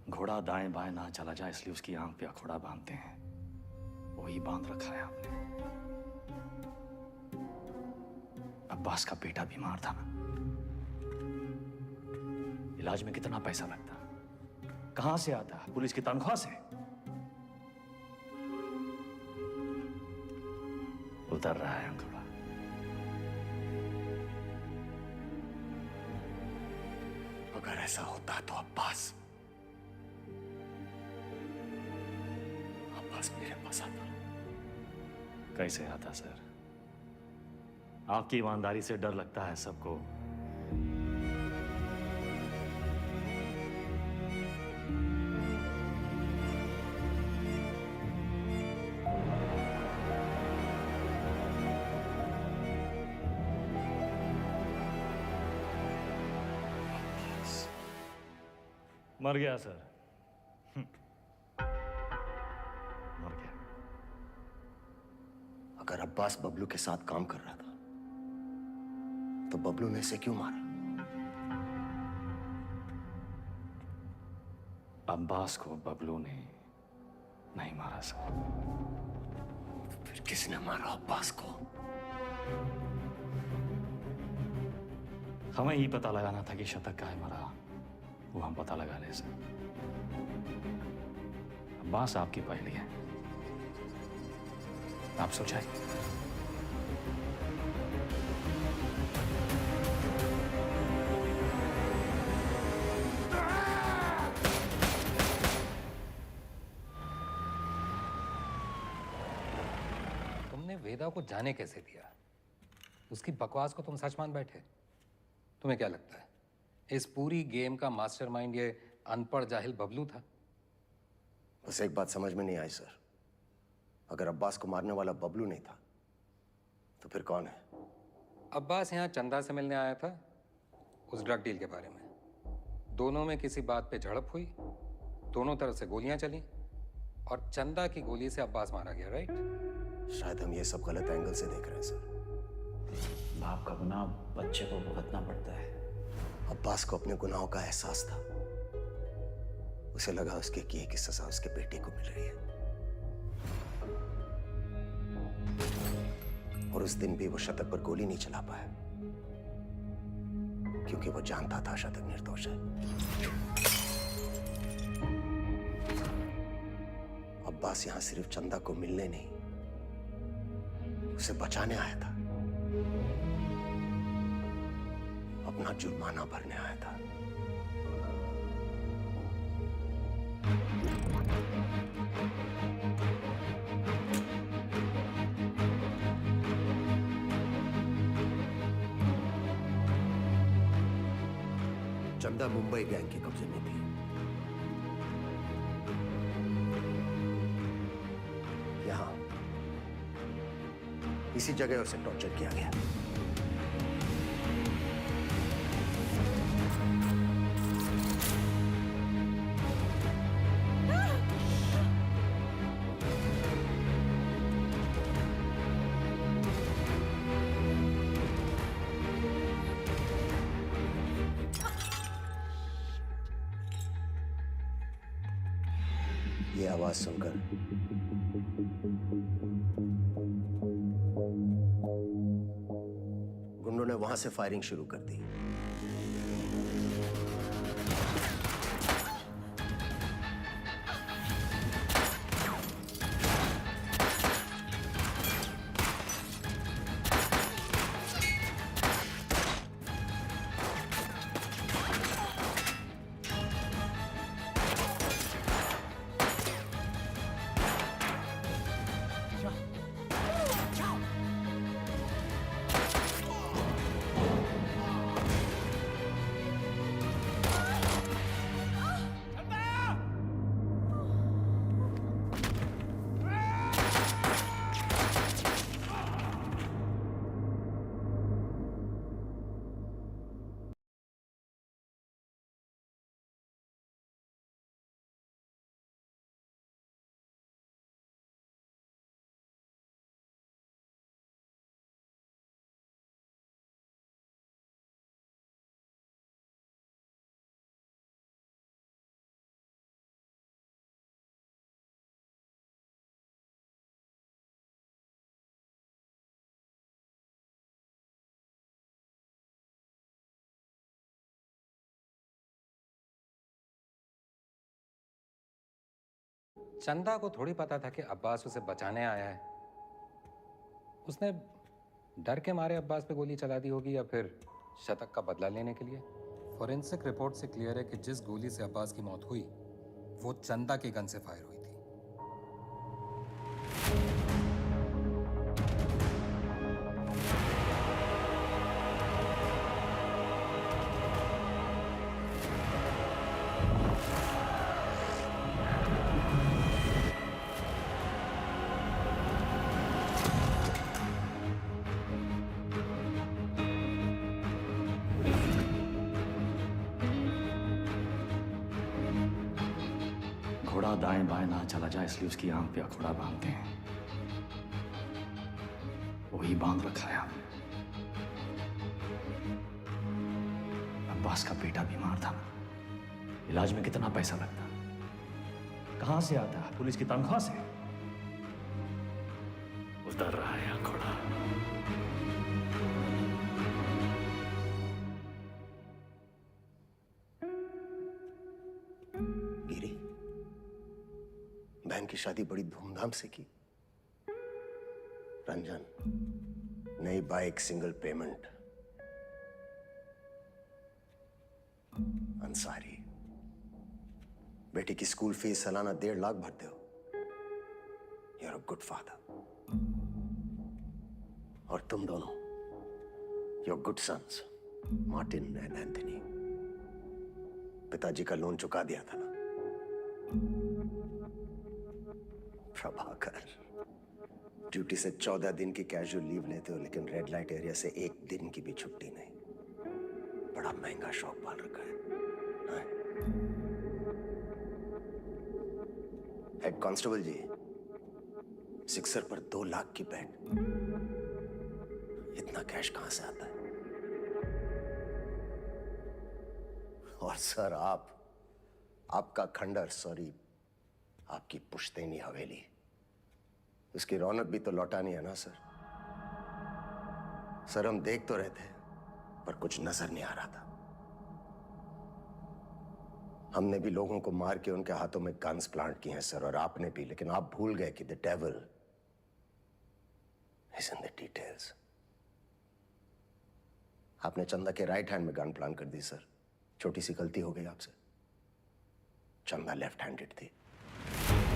घोड़ा दाएं बाएं ना चला जाए इसलिए उसकी आंख पे अखोड़ा बांधते हैं। वही बांध रखा है आपने। अब्बास का बेटा बीमार था ना, इलाज में कितना पैसा लगता, कहां से आता? पुलिस की तनख्वाह से। उतर रहा है अंकुड़ा। अगर ऐसा होता तो अब्बास मेरे पास आता। कैसे आता सर? आपकी ईमानदारी से डर लगता है सबको। मर गया सर। मर गया। अगर अब्बास बबलू के साथ काम कर रहा था तो बबलू ने इसे क्यों मारा? अब्बास को बबलू ने नहीं मारा सर। फिर किसने मारा अब्बास को? हमें ही पता लगाना था कि शतक काहे मरा, वो हम पता लगा ले सर। अब्बास आपकी पहली है, आप सोचाइए। तुमने वेदा को जाने कैसे दिया? उसकी बकवास को तुम सच मान बैठे? तुम्हें क्या लगता है इस पूरी गेम का मास्टरमाइंड ये अनपढ़ जाहिल बबलू था? बस एक बात समझ में नहीं आई सर। अगर अब्बास को मारने वाला बबलू नहीं था तो फिर कौन है? अब्बास यहाँ चंदा से मिलने आया था उस ड्रग डील के बारे में। दोनों में किसी बात पे झड़प हुई, दोनों तरफ से गोलियां चली और चंदा की गोली से अब्बास मारा गया, राइट? शायद हम ये सब गलत एंगल से देख रहे हैं सर। बाप का गुनाह बच्चे को भुगतना पड़ता है। अब्बास को अपने गुनाहों का एहसास था। उसे लगा उसके किए की सजा उसके बेटे को मिल रही है। और उस दिन भी वो शतक पर गोली नहीं चला पाया क्योंकि वो जानता था शतक निर्दोष है। अब्बास यहां सिर्फ चंदा को मिलने नहीं, उसे बचाने आया था। अपना जुर्माना भरने आया था। चंदा मुंबई गैंग के कब्जे में थी। यहां इसी जगह उसे टॉर्चर किया गया। ये आवाज सुनकर गुंडों ने वहां से फायरिंग शुरू कर दी। चंदा को थोड़ी पता था कि अब्बास उसे बचाने आया है। उसने डर के मारे अब्बास पे गोली चला दी होगी या फिर शतक का बदला लेने के लिए। फॉरेंसिक रिपोर्ट से क्लियर है कि जिस गोली से अब्बास की मौत हुई वो चंदा के गन से फायर हुई थी। घोड़ा दाएं बाएं ना चला जाए इसलिए उसकी आंख पे अखोड़ा बांधते हैं। वही बांध रखा है हमने। अब्बास का बेटा बीमार था, इलाज में कितना पैसा लगता, कहां से आता है? पुलिस की तनख्वाह से। उधर रहा है अखोड़ा। बहन की शादी बड़ी धूमधाम से की। रंजन, नई बाइक, सिंगल पेमेंट। अंसारी, बेटी की स्कूल फीस सालाना 1.5 लाख भरते हो। You're a good father. और तुम दोनों, your good sons, Martin and Anthony. पिताजी का लोन चुका दिया था ना। प्रभाकर, ड्यूटी से 14 दिन की कैजुअल लीव लेते हो, लेकिन रेड लाइट एरिया से 1 दिन की भी छुट्टी नहीं। बड़ा महंगा शौक पाल रखा है। हेड कांस्टेबल जी, सिक्सर पर 2 लाख की बेट। इतना कैश कहां से आता है? और सर, आपका खंडर, सॉरी, आपकी पुश्तैनी हवेली, उसकी रौनक भी तो लौटानी है ना सर। सर, हम देख तो रहे थे पर कुछ नजर नहीं आ रहा था। हमने भी लोगों को मार के उनके हाथों में गन्स प्लांट किए हैं सर, और आपने भी, लेकिन आप भूल गए कि the devil is in the details. आपने चंदा के राइट हैंड में गन प्लांट कर दी सर। छोटी सी गलती हो गई आपसे। चंदा लेफ्ट हैंडेड थी।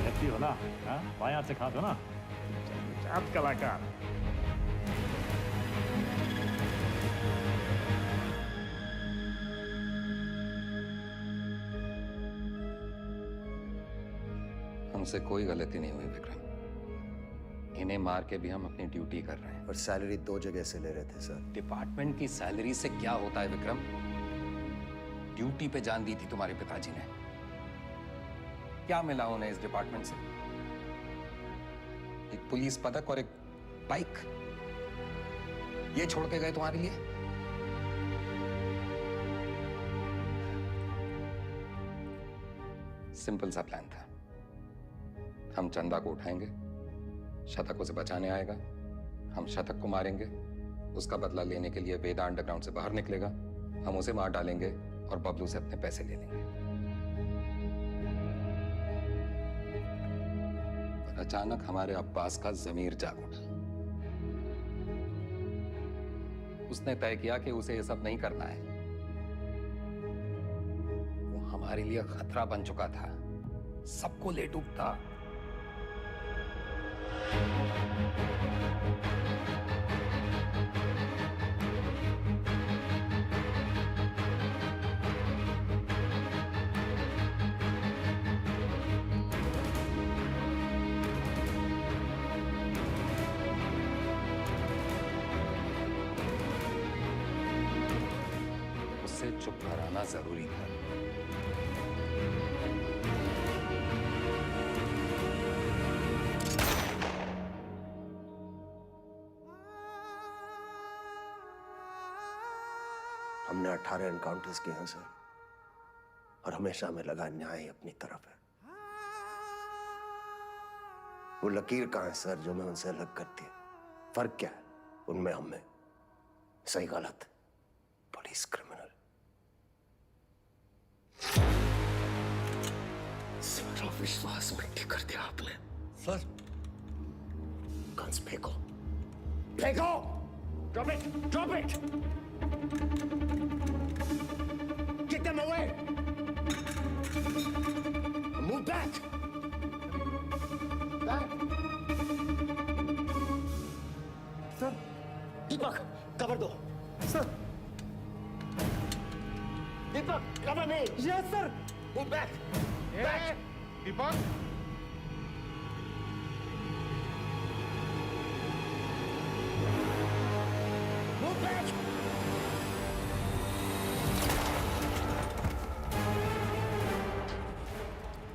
लेफ्टी हो ना? बाएं हाथ से खाते हो ना? आप कलाकार। हमसे कोई गलती नहीं हुई विक्रम। इन्हें मार के भी हम अपनी ड्यूटी कर रहे हैं। और सैलरी 2 जगह से ले रहे थे सर। डिपार्टमेंट की सैलरी से क्या होता है विक्रम? ड्यूटी पे जान दी थी तुम्हारे पिताजी ने। क्या मिला उन्हें इस डिपार्टमेंट से? एक पुलिस पदक और एक बाइक, ये छोड़ के गए तुम्हारे लिए? सिंपल सा प्लान था। हम चंदा को उठाएंगे, शतक उसे बचाने आएगा, हम शतक को मारेंगे, उसका बदला लेने के लिए वेदा अंडरग्राउंड से बाहर निकलेगा, हम उसे मार डालेंगे और बबलू से अपने पैसे ले लेंगे। पर अचानक हमारे अब्बास का ज़मीर जाग उठा। उसने तय किया कि उसे ये सब नहीं करना है। वो हमारे लिए खतरा बन चुका था, सबको ले डूबता। उससे चुप कराना जरूरी था। हमने 18 एनकाउंटर्स किए हैं सर, और हमेशा हमें लगा न्याय अपनी तरफ है। वो लकीर कहां है सर जो मैं उनसे अलग करती है? फर्क क्या है उनमें हम में? सही गलत, पुलिस क्रिमिनल। विश्वास मिट्टी कर दिया आपने। सर गन्स फेंको। फेंको! Drop it! Drop it! Kick them away! Move back! Back! Sir Deepak, cover दो। Sir Deepak, cover me! Yes sir. Move back! Back! Deepak Move back!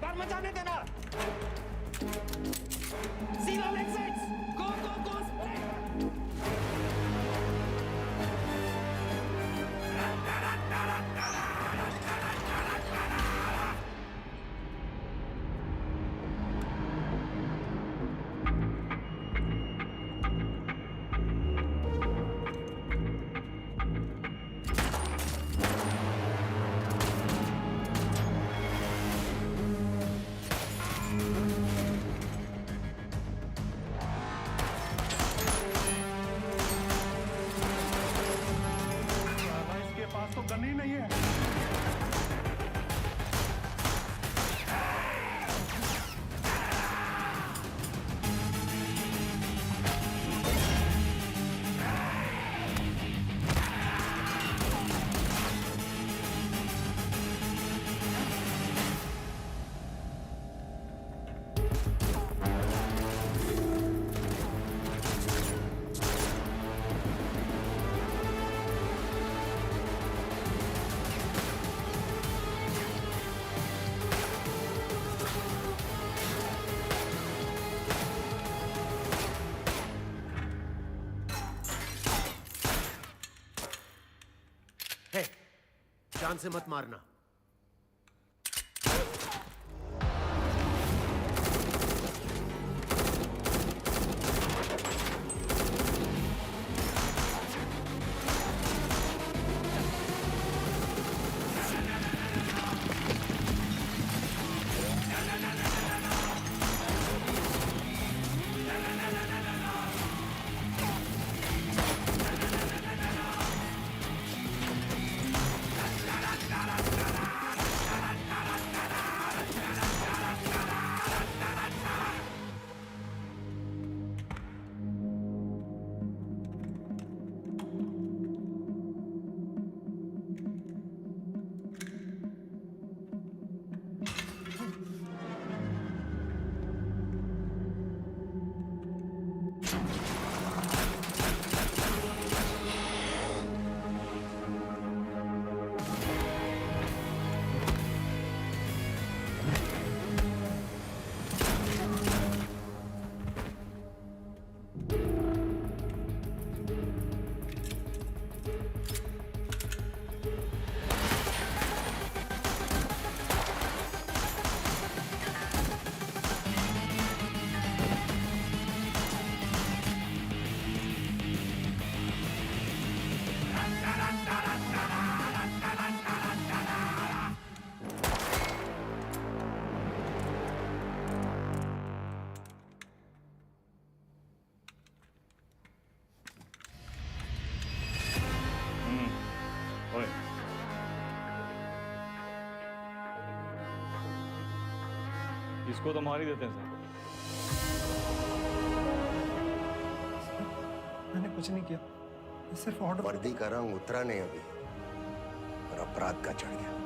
बार मचाने देना! Zero exits! Go, go, go! Sprint! इसके पास तो गन ही नहीं है। जान से मत मारना। इसको तो मार ही देते हैं सर। मैंने कुछ नहीं किया, सिर्फ ऑर्डर। वर्दी का रंग उतरा नहीं अभी और अपराध का चढ़ गया।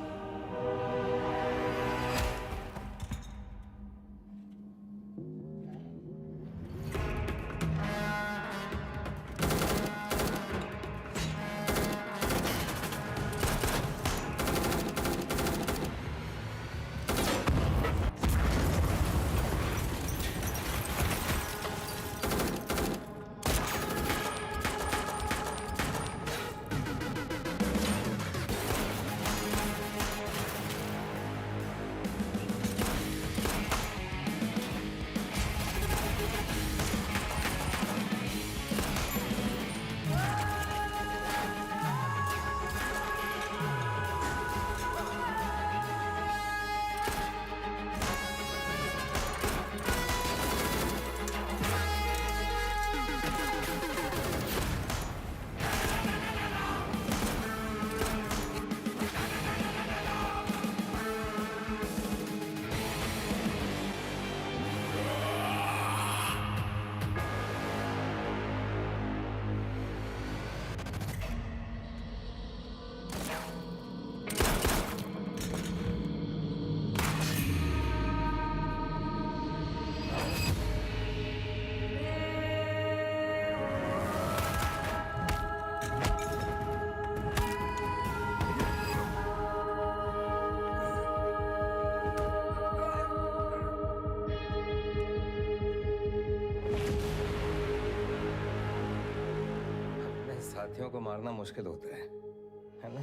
साथियों को मारना मुश्किल होता है ना?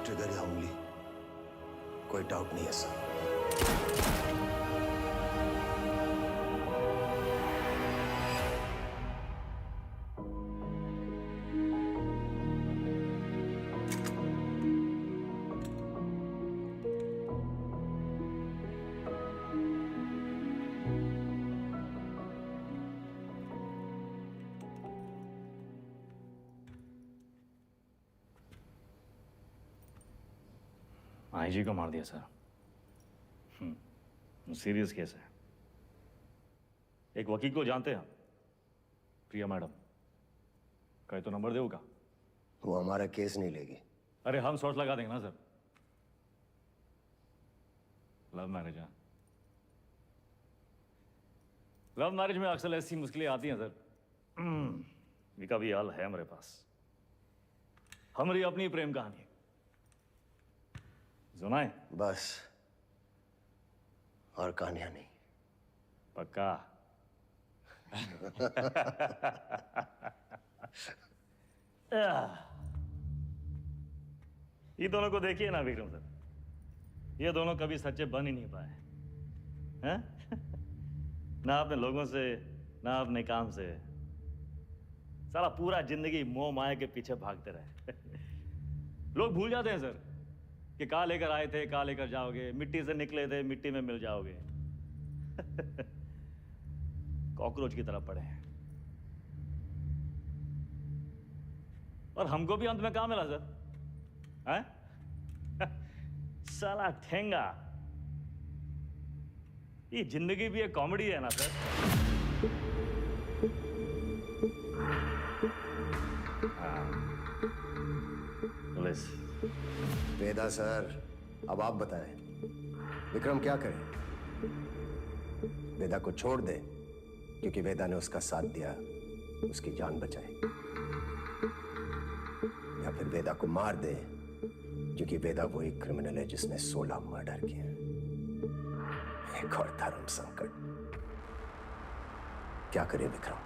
ट्रिगर या उंगली, कोई डाउट नहीं है सर। आईजी को मार दिया सर। सीरियस केस है। एक वकील को जानते हैं, प्रिया मैडम, कहे तो नंबर देगा। वो हमारा केस नहीं लेगी। अरे हम सोच लगा देंगे ना सर। लव मैरिज है। लव मैरिज में अक्सर ऐसी मुश्किलें आती हैं सर। विका भी हाल है हमारे पास। हमारी अपनी प्रेम कहानी सुनाए बस, और कहानियां नहीं। पक्का? ये दोनों को देखिए ना विक्रम सर, ये दोनों कभी सच्चे बन ही नहीं पाए हैं? ना अपने लोगों से, ना अपने काम से। साला पूरा जिंदगी मोह माया के पीछे भागते रहे। लोग भूल जाते हैं सर कि कहाँ लेकर आए थे, कहाँ लेकर जाओगे। मिट्टी से निकले थे, मिट्टी में मिल जाओगे। कॉकरोच की तरह पड़े हैं। और हमको भी अंत में कहाँ मिला सर? हैं? साला ठेंगा। ये जिंदगी भी एक कॉमेडी है ना सर? पुलिस। वेदा सर, अब आप बताएं, विक्रम क्या करे? वेदा को छोड़ दे क्योंकि वेदा ने उसका साथ दिया, उसकी जान बचाई, या फिर वेदा को मार दे क्योंकि वेदा वही क्रिमिनल है जिसने 16 मर्डर किए। एक और धर्म संकट। क्या करे विक्रम?